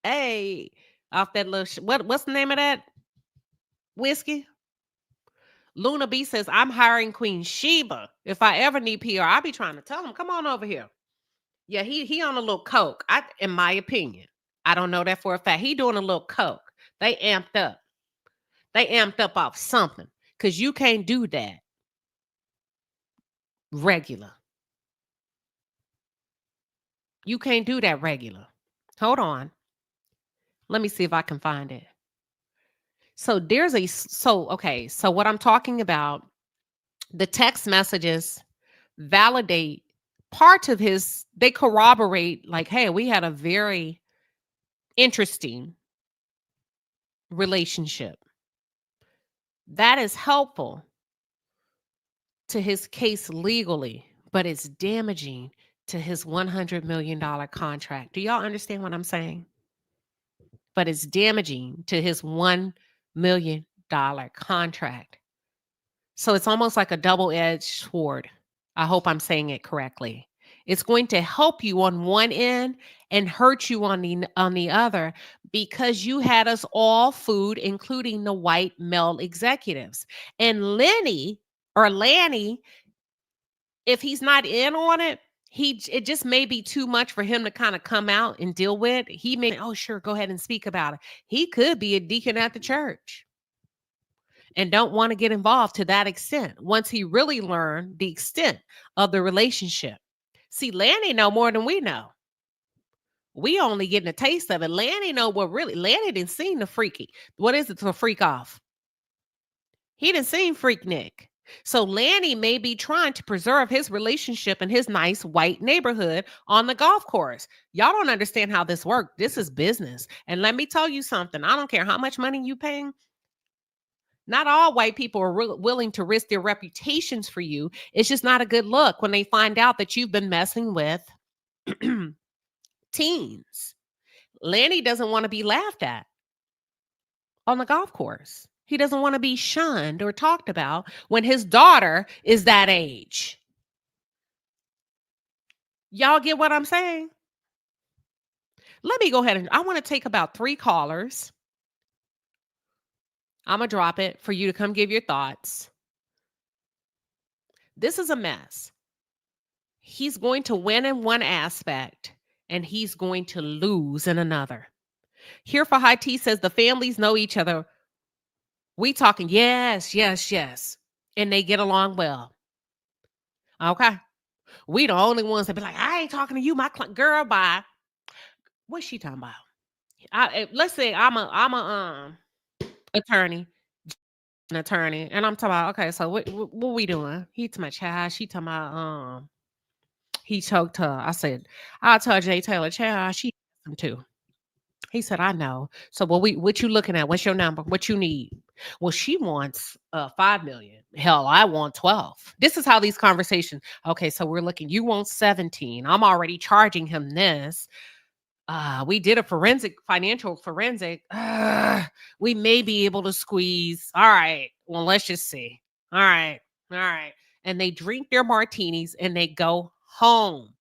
Hey, off that little, what's the name of that whiskey? Luna B says, I'm hiring Queen Sheba. If I ever need PR, I'll be trying to tell him, come on over here. Yeah, he on a little coke, in my opinion. I don't know that for a fact. He doing a little coke. They amped up. They amped up off something because you can't do that regular. You can't do that regular. Hold on. Let me see if I can find it. So so what I'm talking about, the text messages validate part of they corroborate like, hey, we had a very interesting relationship. That is helpful to his case legally, but it's damaging to his $100 million contract. Do y'all understand what I'm saying? But it's damaging to his $1 million contract. So it's almost like a double-edged sword. I hope I'm saying it correctly. It's going to help you on one end and hurt you on the other, because you had us all fooled, including the white male executives. And Lanny, if he's not in on it, it just may be too much for him to kind of come out and deal with. He may, oh, sure, go ahead and speak about it. He could be a deacon at the church and don't want to get involved to that extent once he really learned the extent of the relationship. See, Lanny know more than we know. We only getting a taste of it. Lanny know what really. Lanny didn't seen the freaky. What is it to freak off? He didn't seen Freak Nick. So Lanny may be trying to preserve his relationship in his nice white neighborhood on the golf course. Y'all don't understand how this works. This is business. And let me tell you something. I don't care how much money you paying. Not all white people are willing to risk their reputations for you. It's just not a good look when they find out that you've been messing with teens. Lanny doesn't want to be laughed at on the golf course. He doesn't want to be shunned or talked about when his daughter is that age. Y'all get what I'm saying? Let me go ahead and I want to take about 3 callers. I'm going to drop it for you to come give your thoughts. This is a mess. He's going to win in one aspect and he's going to lose in another. Here for High T says the families know each other. We talking, yes. And they get along well. Okay. We the only ones that be like, I ain't talking to you, my girl, bye. What's she talking about? Let's say I'm a attorney, and I'm talking about, okay, so what we doing? He to my child, she talking about he choked her. I said, I'll tell Jay Taylor, child, she him too. He said, I know. So what you looking at? What's your number? What you need? Well, she wants 5 million. Hell, I want 12. This is how these conversations. Okay, so we're looking. You want 17. I'm already charging him this. We did a financial forensic. We may be able to squeeze. All right. Well, let's just see. All right. And they drink their martinis and they go home.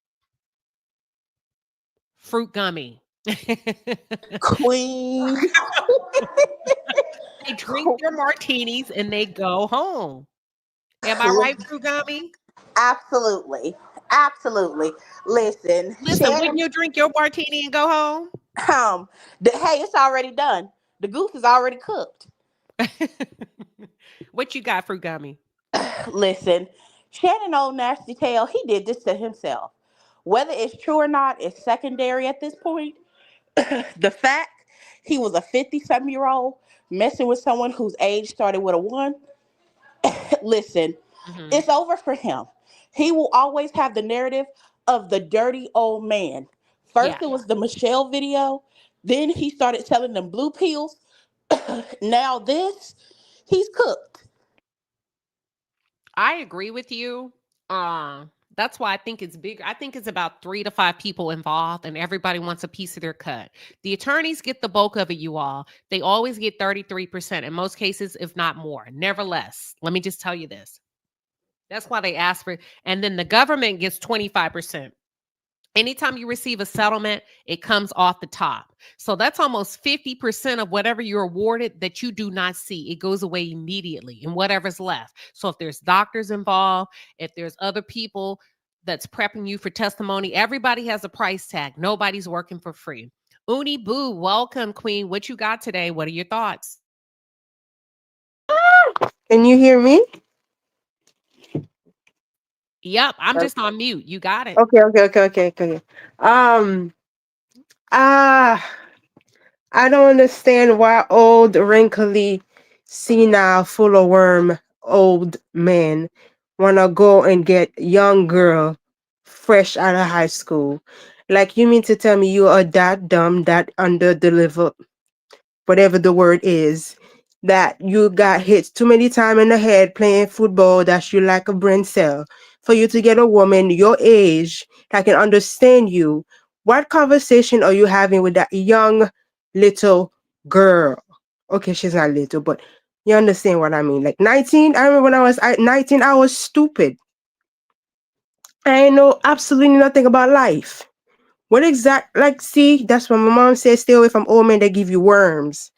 Fruit gummy. Queen. They drink their martinis and they go home. Am I right, Fruit gummy? Absolutely. Listen, Shannon, wouldn't you drink your martini and go home? Hey, it's already done. The goose is already cooked. What you got, Fruit gummy? Listen, Shannon Old Nasty Tail, he did this to himself. Whether it's true or not is secondary at this point. The fact he was a 50-something-year-old messing with someone whose age started with a 1. Listen, It's over for him. He will always have the narrative of the dirty old man. First, it was the Michelle video. Then he started selling them blue pills. Now this, he's cooked. I agree with you. That's why I think it's big. I think it's about 3 to 5 people involved and everybody wants a piece of their cut. The attorneys get the bulk of it, you all. They always get 33% in most cases, if not more. Never less. Let me just tell you this. That's why they ask for it. And then the government gets 25%. Anytime you receive a settlement, it comes off the top. So that's almost 50% of whatever you're awarded that you do not see. It goes away immediately and whatever's left. So if there's doctors involved, if there's other people that's prepping you for testimony, everybody has a price tag. Nobody's working for free. Uni Boo, welcome, Queen. What you got today? What are your thoughts? Can you hear me? Yep, I'm just on mute. You got it. Okay. I don't understand why old, wrinkly, senile, full of worm, old men wanna go and get young girl fresh out of high school. Like, you mean to tell me you are that dumb, that underdeveloped, whatever the word is, that you got hit too many times in the head playing football that you lack a brain cell, for you to get a woman your age that can understand you, what conversation are you having with that young little girl? Okay, she's not little, but you understand what I mean. Like 19, I remember when I was 19, I was stupid. I know absolutely nothing about life. See, that's what my mom said, stay away from old men that give you worms.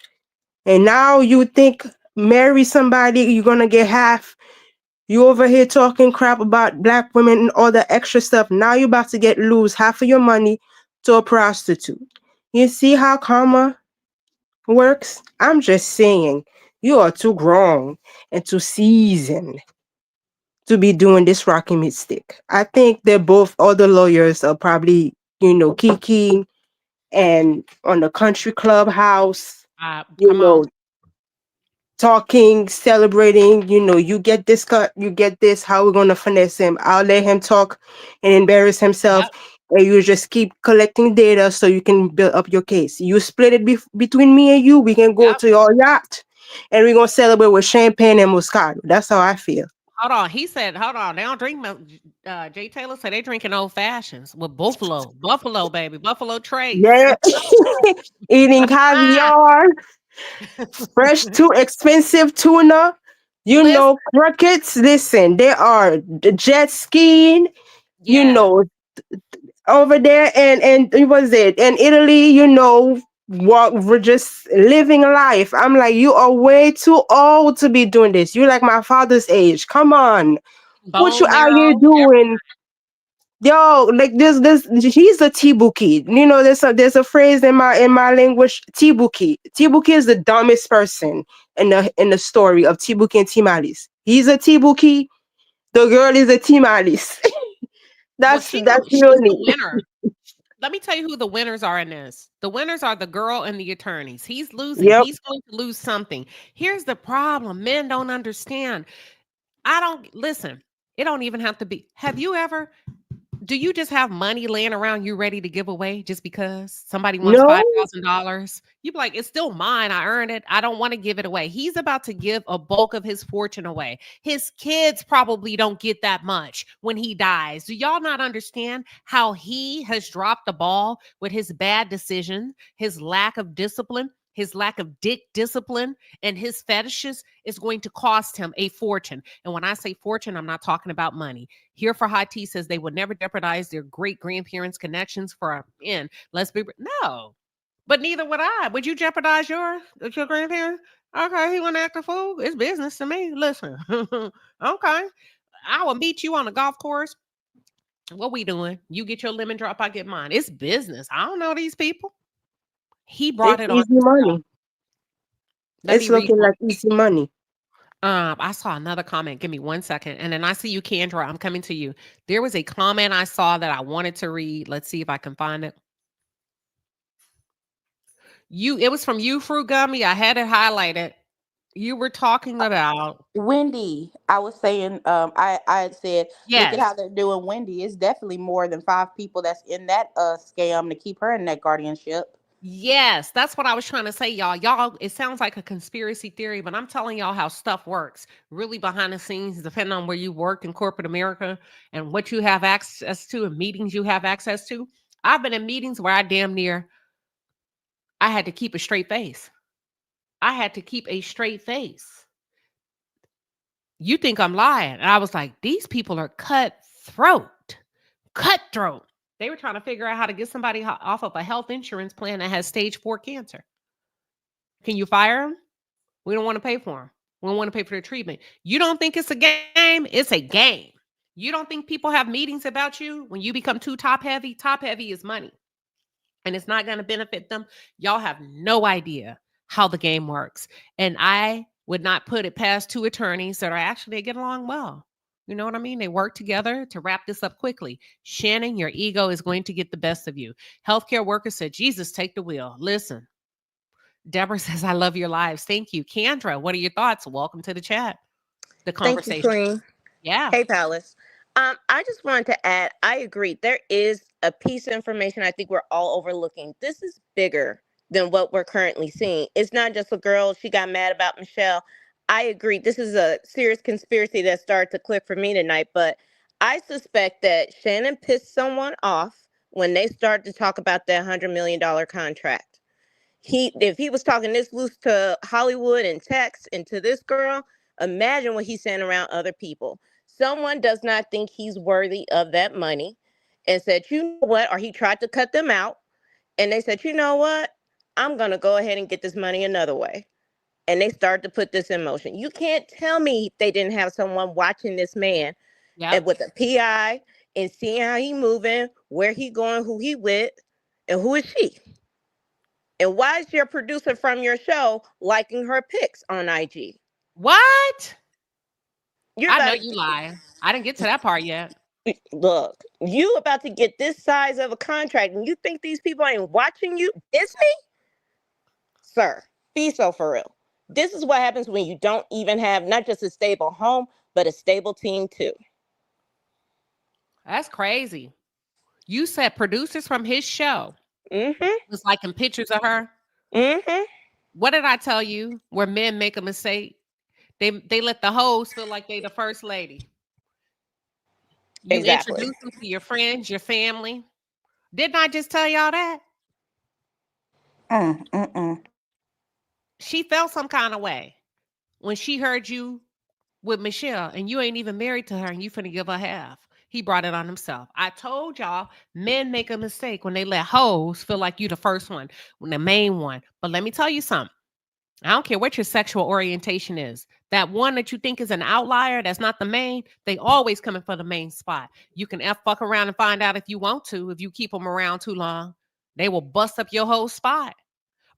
And now you think marry somebody, you're gonna get half. You over here talking crap about black women and all the extra stuff. Now you're about to lose half of your money to a prostitute. You see how karma works? I'm just saying, you are too grown and too seasoned to be doing this rocky mistake. I think they're both, all the lawyers are probably, Kiki and on the country clubhouse, Come on. talking, celebrating, you get this cut, you get this, how we're going to finesse him. I'll let him talk and embarrass himself. And you just keep collecting data so you can build up your case. You split it between me and you. We can go to your yacht and we're going to celebrate with champagne and Moscato. That's how I feel. Hold on. He said, hold on. They don't drink milk. Jay Taylor said they drinking old fashions with buffalo. Buffalo, baby. Buffalo Trace. Yeah. Eating caviar. Fresh, too expensive tuna. Crickets. Listen, they are jet skiing. Over there and it was it in Italy. We're just living life. I'm like, you are way too old to be doing this. You're like my father's age. Come on, what you out here doing? Yo, like this, he's a Tibuki. There's a phrase in my language, Tibuki. Tibuki is the dumbest person in the story of Tibuki and Timalis. He's a Tibuki. The girl is a Timalis. That's she's really the winner. Let me tell you who the winners are in this. The winners are the girl and the attorneys. He's losing. Yep. He's going to lose something. Here's the problem. Men don't understand. Listen, it don't even have to be. Do you just have money laying around you ready to give away just because somebody wants $5,000? You be like, it's still mine. I earned it. I don't want to give it away. He's about to give a bulk of his fortune away. His kids probably don't get that much when he dies. Do y'all not understand how he has dropped the ball with his bad decision, his lack of discipline? His lack of dick discipline and his fetishes is going to cost him a fortune. And when I say fortune, I'm not talking about money. Here for Hot Tea says they would never jeopardize their great grandparents' connections for a man. No, but neither would I. Would you jeopardize your grandparents? Okay, he want to act a fool. It's business to me. Listen, okay, I will meet you on the golf course. What we doing? You get your lemon drop, I get mine. It's business. I don't know these people. He brought it on. Easy money. It's looking like easy money. I saw another comment. Give me 1 second. And then I see you, Kendra. I'm coming to you. There was a comment I saw that I wanted to read. Let's see if I can find it. It was from you, Fruit Gummy. I had it highlighted. You were talking about Wendy. I was saying, I had said, look at how they're doing Wendy. It's definitely more than 5 people that's in that scam to keep her in that guardianship. Yes, that's what I was trying to say, y'all. Y'all, it sounds like a conspiracy theory, but I'm telling y'all how stuff works. Really behind the scenes, depending on where you work in corporate America and what you have access to and meetings you have access to. I've been in meetings where I had to keep a straight face. You think I'm lying. And I was like, these people are cutthroat. They were trying to figure out how to get somebody off of a health insurance plan that has stage 4 cancer. Can you fire them? We don't want to pay for them. We don't want to pay for their treatment. You don't think it's a game? It's a game. You don't think people have meetings about you when you become too top heavy? Top heavy is money. And it's not going to benefit them. Y'all have no idea how the game works. And I would not put it past 2 attorneys that they get along well. You know what I mean? They work together to wrap this up quickly. Shannon, your ego is going to get the best of you. Healthcare worker said, Jesus, take the wheel. Listen. Deborah says, I love your lives. Thank you. Kendra, what are your thoughts? Welcome to the chat. The conversation. Thank you, Queen. Yeah. Hey, Palace. I just wanted to add, I agree. There is a piece of information I think we're all overlooking. This is bigger than what we're currently seeing. It's not just a girl, she got mad about Michelle. I agree. This is a serious conspiracy that started to click for me tonight, but I suspect that Shannon pissed someone off when they started to talk about that $100 million contract. If he was talking this loose to Hollywood and text and to this girl, imagine what he's saying around other people. Someone does not think he's worthy of that money and said, you know what? Or he tried to cut them out and they said, you know what? I'm going to go ahead and get this money another way. And they started to put this in motion. You can't tell me they didn't have someone watching this man and with a PI and seeing how he moving, where he going, who he with, and who is she. And why is your producer from your show liking her pics on IG? What? I know you lying. I didn't get to that part yet. Look, you about to get this size of a contract and you think these people ain't watching you? Disney? Sir, be so for real. This is what happens when you don't even have not just a stable home, but a stable team too. That's crazy. You said producers from his show was liking pictures of her. What did I tell you? Where men make a mistake, they let the hoes feel like they the first lady. You introduce them to your friends, your family. Didn't I just tell y'all that? She felt some kind of way when she heard you with Michelle and you ain't even married to her and you finna give her half. He brought it on himself. I told y'all, men make a mistake when they let hoes feel like you the first one, when the main one. But let me tell you something. I don't care what your sexual orientation is. That one that you think is an outlier, that's not the main, they always coming for the main spot. You can fuck around and find out if you want to. If you keep them around too long, they will bust up your whole spot.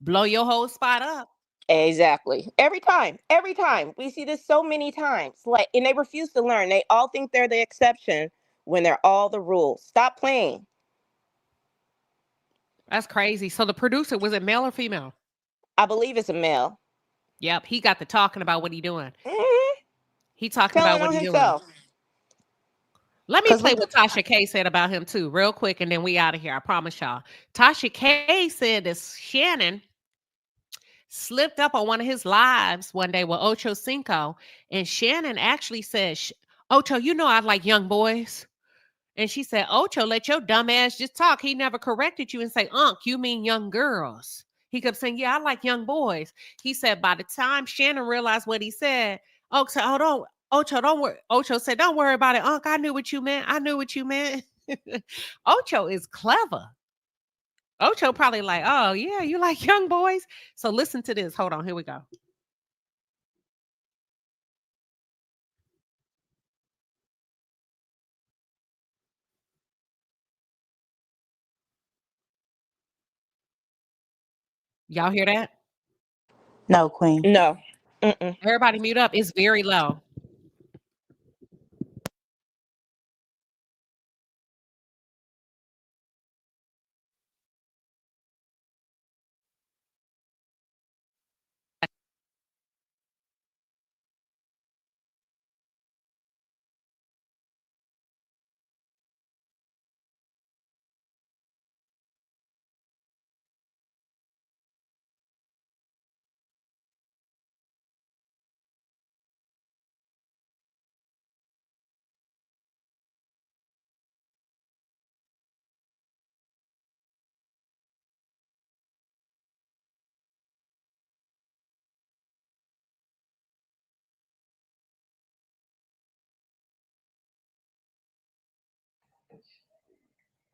Blow your whole spot up. Exactly. Every time. We see this so many times. And they refuse to learn. They all think they're the exception when they're all the rules. Stop playing. That's crazy. So the producer, was it male or female? I believe it's a male. Yep. He got the talking about what he doing. He talking about what he doing. Let me play what Tasha K said about him too, real quick, and then we out of here. I promise y'all. Tasha K said that Shannon slipped up on one of his lives one day with Ocho Cinco, and Shannon actually said, Ocho, you know I like young boys. And she said, Ocho, let your dumb ass just talk. He never corrected you and say, you mean young girls. He kept saying, yeah, I like young boys. He said by the time Shannon realized what he said, said, hold on, Ocho, don't worry. Ocho said, don't worry about it, Unc. I knew what you meant. Ocho is clever. Ocho probably like, oh, yeah, you like young boys? So listen to this. Hold on. Here we go. Y'all hear that? No, Queen. No. Everybody mute up. It's very low.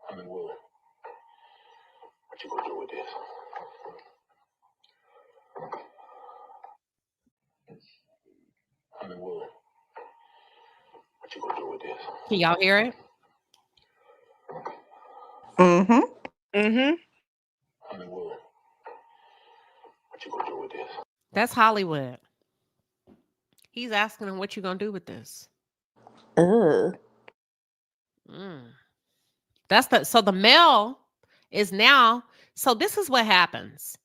Hollywood, what you gonna do with this? Hollywood, what you gonna do with this? Can y'all hear it? Hollywood, what you gonna do with this? That's Hollywood. He's asking him, what you gonna do with this? So the male is now, so this is what happens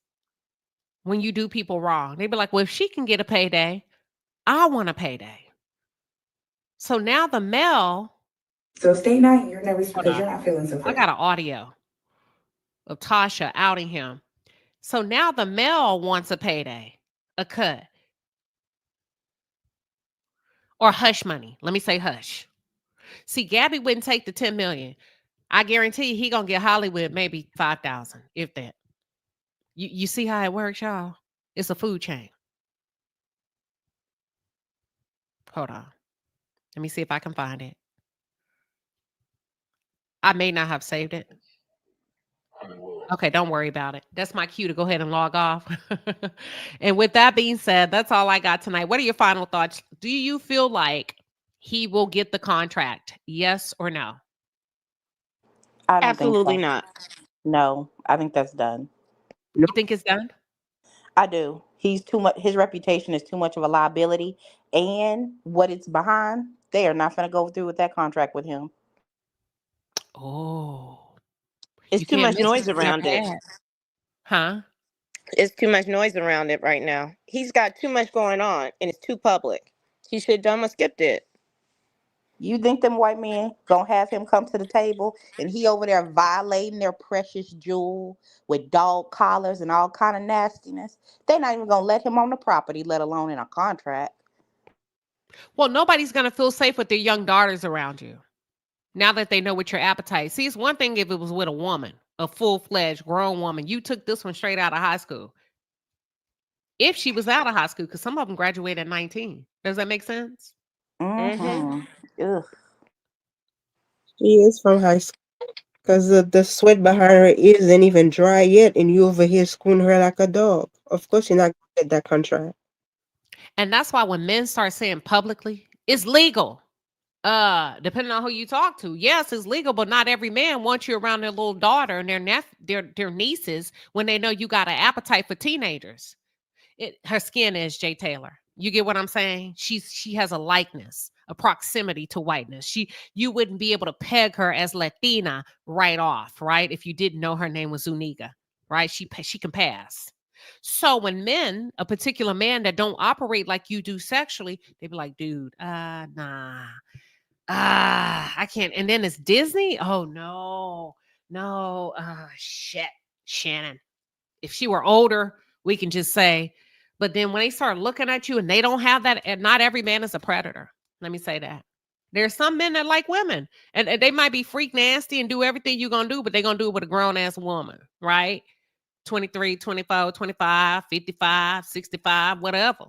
when you do people wrong. They be like, well, if she can get a payday, I want a payday. So now the male. So stay not here nervous because you're not feeling so good. I got an audio of Tasha outing him. So now the male wants a payday, a cut, or hush money. Let me say hush. See, Gabby wouldn't take the 10 million. I guarantee he gonna get Hollywood maybe 5,000, if that. You see how it works, y'all? It's a food chain. Hold on. Let me see if I can find it. I may not have saved it. Okay, don't worry about it. That's my cue to go ahead and log off. And with that being said, that's all I got tonight. What are your final thoughts? Do you feel like he will get the contract? Yes or no? I don't Absolutely think so. not. No, I think that's done. You think it's done? I do. He's too much. His reputation is too much of a liability, and what it's behind, they are not going to go through with that contract with him. Oh, It's you too can't much miss it noise when they're around it. bad. Huh? It's too much noise around it right now. He's got too much going on, and it's too public. He should have done what Skip did. You think them white men gonna have him come to the table and he over there violating their precious jewel with dog collars and all kind of nastiness? They're not even gonna let him on the property, let alone in a contract. Well, nobody's going to feel safe with their young daughters around you now that they know what your appetite. See, it's one thing if it was with a woman, a full-fledged grown woman. You took this one straight out of high school. If she was out of high school, because some of them graduate at 19. Does that make sense? Mm-hmm. Ugh. She is from high school. Because the sweat behind her ears ain't even dry yet, and you over here screwing her like a dog. Of course, you're not going to get that contract. And that's why when men start saying publicly, it's legal. Depending on who you talk to, yes, it's legal, but not every man wants you around their little daughter and their nieces when they know you got an appetite for teenagers. Her skin is Jay Taylor. You get what I'm saying? She has a likeness, a proximity to whiteness. You wouldn't be able to peg her as Latina right off, right? If you didn't know her name was Zuniga, right? She can pass. So when men, a particular man that don't operate like you do sexually, they be like, dude, nah. I can't. And then it's Disney. Oh no. Shit. Shannon. If she were older, we can just say, but then when they start looking at you and they don't have that, and not every man is a predator. Let me say that. There's some men that like women and they might be freak nasty and do everything you're going to do, but they're going to do it with a grown ass woman, right? 23, 24, 25, 55, 65, whatever.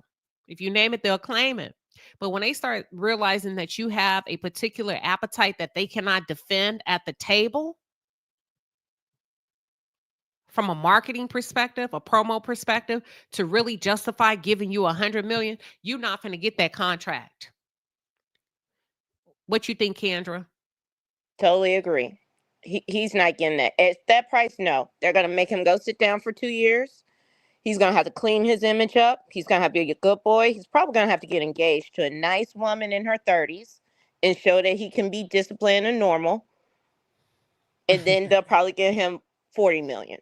If you name it, they'll claim it. But when they start realizing that you have a particular appetite that they cannot defend at the table, from a marketing perspective, a promo perspective, to really justify giving you 100 million, you're not going to get that contract. What you think, Kendra? Totally agree. He's not getting that. At that price, no. They're going to make him go sit down for 2 years. He's going to have to clean his image up. He's going to have to be a good boy. He's probably going to have to get engaged to a nice woman in her 30s and show that he can be disciplined and normal. And then they'll probably give him 40 million.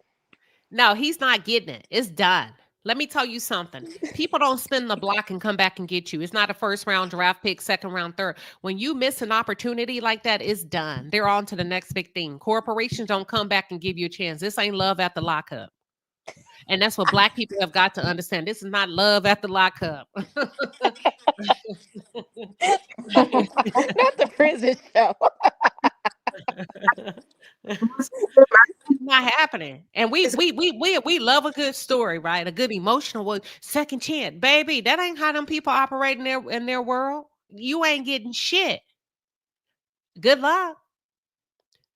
No, he's not getting it. It's done. Let me tell you something. People don't spin the block and come back and get you. It's not a first round draft pick, second round, third. When you miss an opportunity like that, it's done. They're on to the next big thing. Corporations don't come back and give you a chance. This ain't love at the lockup. And that's what Black people have got to understand. This is not love at the lockup. Not the prison show. It's not happening. And we love a good story, right? A good emotional one. Second chance, baby. That ain't how them people operate in their world. You ain't getting shit. Good luck.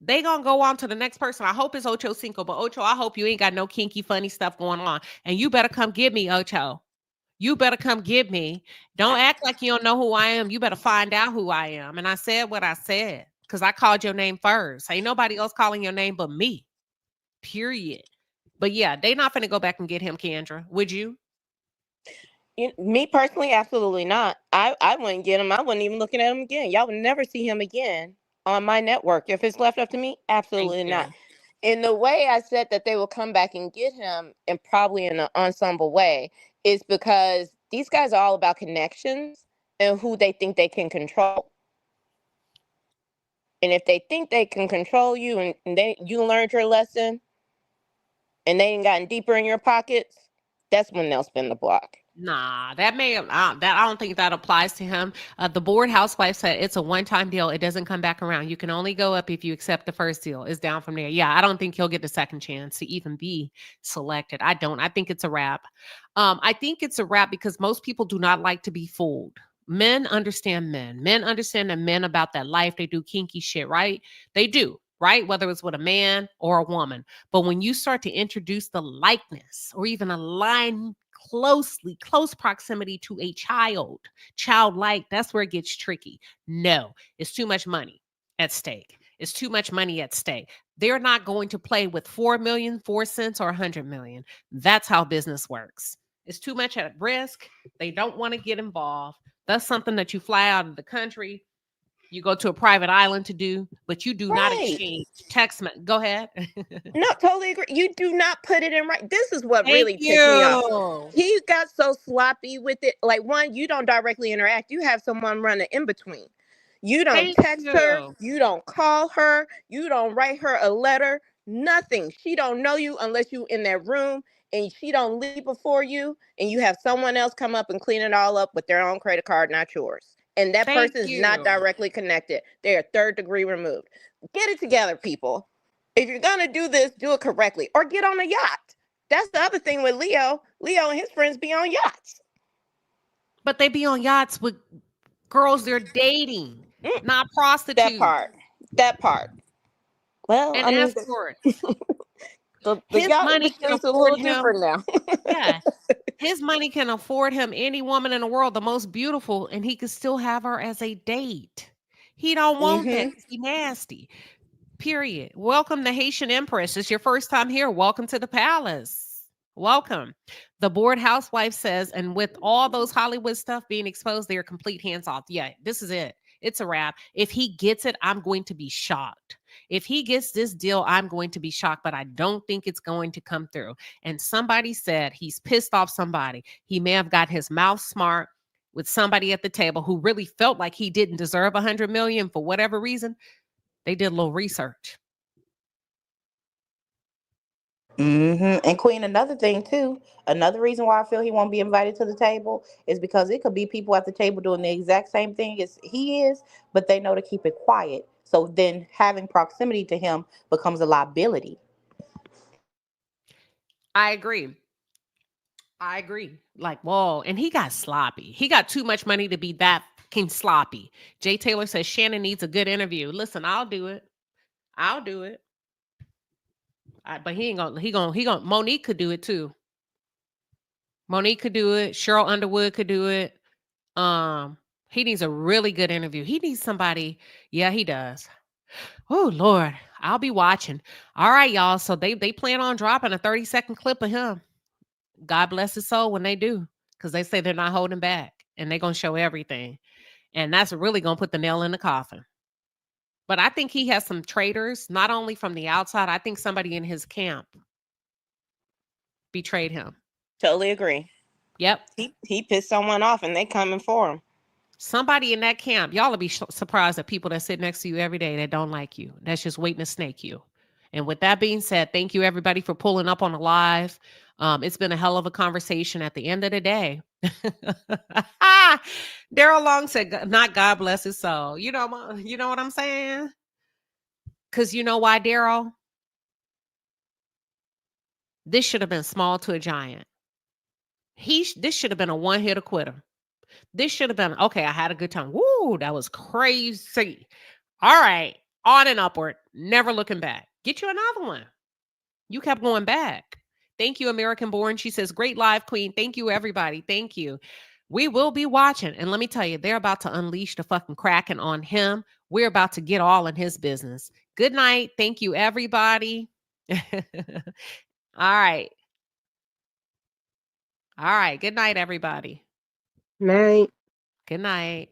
They gonna go on to the next person. I hope it's Ocho Cinco, but Ocho, I hope you ain't got no kinky, funny stuff going on. And you better come get me, Ocho. You better come get me. Don't act like you don't know who I am. You better find out who I am. And I said what I said because I called your name first. Ain't nobody else calling your name but me. Period. But yeah, they not finna go back and get him, Kendra. Would you? Me personally, absolutely not. I wouldn't get him. I wouldn't even looking at him again. Y'all would never see him again on my network. If it's left up to me, absolutely not. In the way I said that they will come back and get him, and probably in an ensemble way, is because these guys are all about connections and who they think they can control. And if they think they can control you and you learned your lesson, and they ain't gotten deeper in your pockets, that's when they'll spin the block. Nah, that I don't think that applies to him. The board housewife said it's a one-time deal. It doesn't come back around. You can only go up if you accept the first deal. It's down from there. Yeah, I don't think he'll get the second chance to even be selected. I don't. I think it's a wrap. I think it's a wrap because most people do not like to be fooled. Men understand men. Men understand the men about that life. They do kinky shit, right? They do. Right? Whether it's with a man or a woman. But when you start to introduce the likeness or even a line close proximity to a childlike, that's where it gets tricky. No, it's too much money at stake. It's too much money at stake. They're not going to play with 4 million, 4 cents, or 100 million. That's how business works. It's too much at risk. They don't want to get involved. That's something that you fly out of the country. You go to a private island to do, but you do not exchange text. Go ahead. No, totally agree. You do not put it in right. This is what really ticks me off. He got so sloppy with it. Like, one, you don't directly interact. You have someone running in between. You don't text her. You don't call her. You don't write her a letter. Nothing. She don't know you unless you in that room, and she don't leave before you, and you have someone else come up and clean it all up with their own credit card, not yours. And that person is not directly connected. They are third degree removed. Get it together, people. If you're going to do this, do it correctly. Or get on a yacht. That's the other thing with Leo. Leo and his friends be on yachts. But they be on yachts with girls they're dating, not prostitutes. That part. Well, and I mean, escorts. the His yacht money can industry is a little afford him. different now. Yeah. His money can afford him any woman in the world, the most beautiful, and he could still have her as a date. He don't want that. He nasty. Period. Welcome, the Haitian Empress. It's your first time here. Welcome to the palace. Welcome. The bored housewife says, and with all those Hollywood stuff being exposed, they are complete hands off. Yeah, this is it. It's a wrap. If he gets it, I'm going to be shocked. If he gets this deal, I'm going to be shocked, but I don't think it's going to come through. And somebody said he's pissed off somebody. He may have got his mouth smart with somebody at the table who really felt like he didn't deserve 100 million for whatever reason. They did a little research. And Queen, another thing too, another reason why I feel he won't be invited to the table is because it could be people at the table doing the exact same thing as he is, but they know to keep it quiet. So then having proximity to him becomes a liability. I agree. Like, whoa. And he got sloppy. He got too much money to be that fucking sloppy. Jay Taylor says Shannon needs a good interview. Listen, I'll do it. But he gonna Monique could do it too. Monique could do it. Cheryl Underwood could do it. He needs a really good interview. He needs somebody. Yeah, he does. Oh Lord, I'll be watching. All right, y'all. So they plan on dropping a 30-second clip of him. God bless his soul when they do, because they say they're not holding back and they're gonna show everything. And that's really gonna put the nail in the coffin. But I think he has some traitors, not only from the outside. I think somebody in his camp betrayed him. Totally agree. Yep. He pissed someone off and they coming for him. Somebody in that camp. Y'all will be surprised at people that sit next to you every day that don't like you. That's just waiting to snake you. And with that being said, thank you everybody for pulling up on the live. It's been a hell of a conversation at the end of the day. Daryl Long said, not God bless his soul. You know what I'm saying? Because you know why, Daryl? This should have been small to a giant. This should have been a one-hitter quitter. This should have been, okay, I had a good time. Woo, that was crazy. All right, on and upward, never looking back. Get you another one. You kept going back. Thank you, American Born. She says, great live, Queen. Thank you, everybody. Thank you. We will be watching. And let me tell you, they're about to unleash the fucking Kraken on him. We're about to get all in his business. Good night. Thank you, everybody. All right. All right. Good night, everybody. Night. Good night.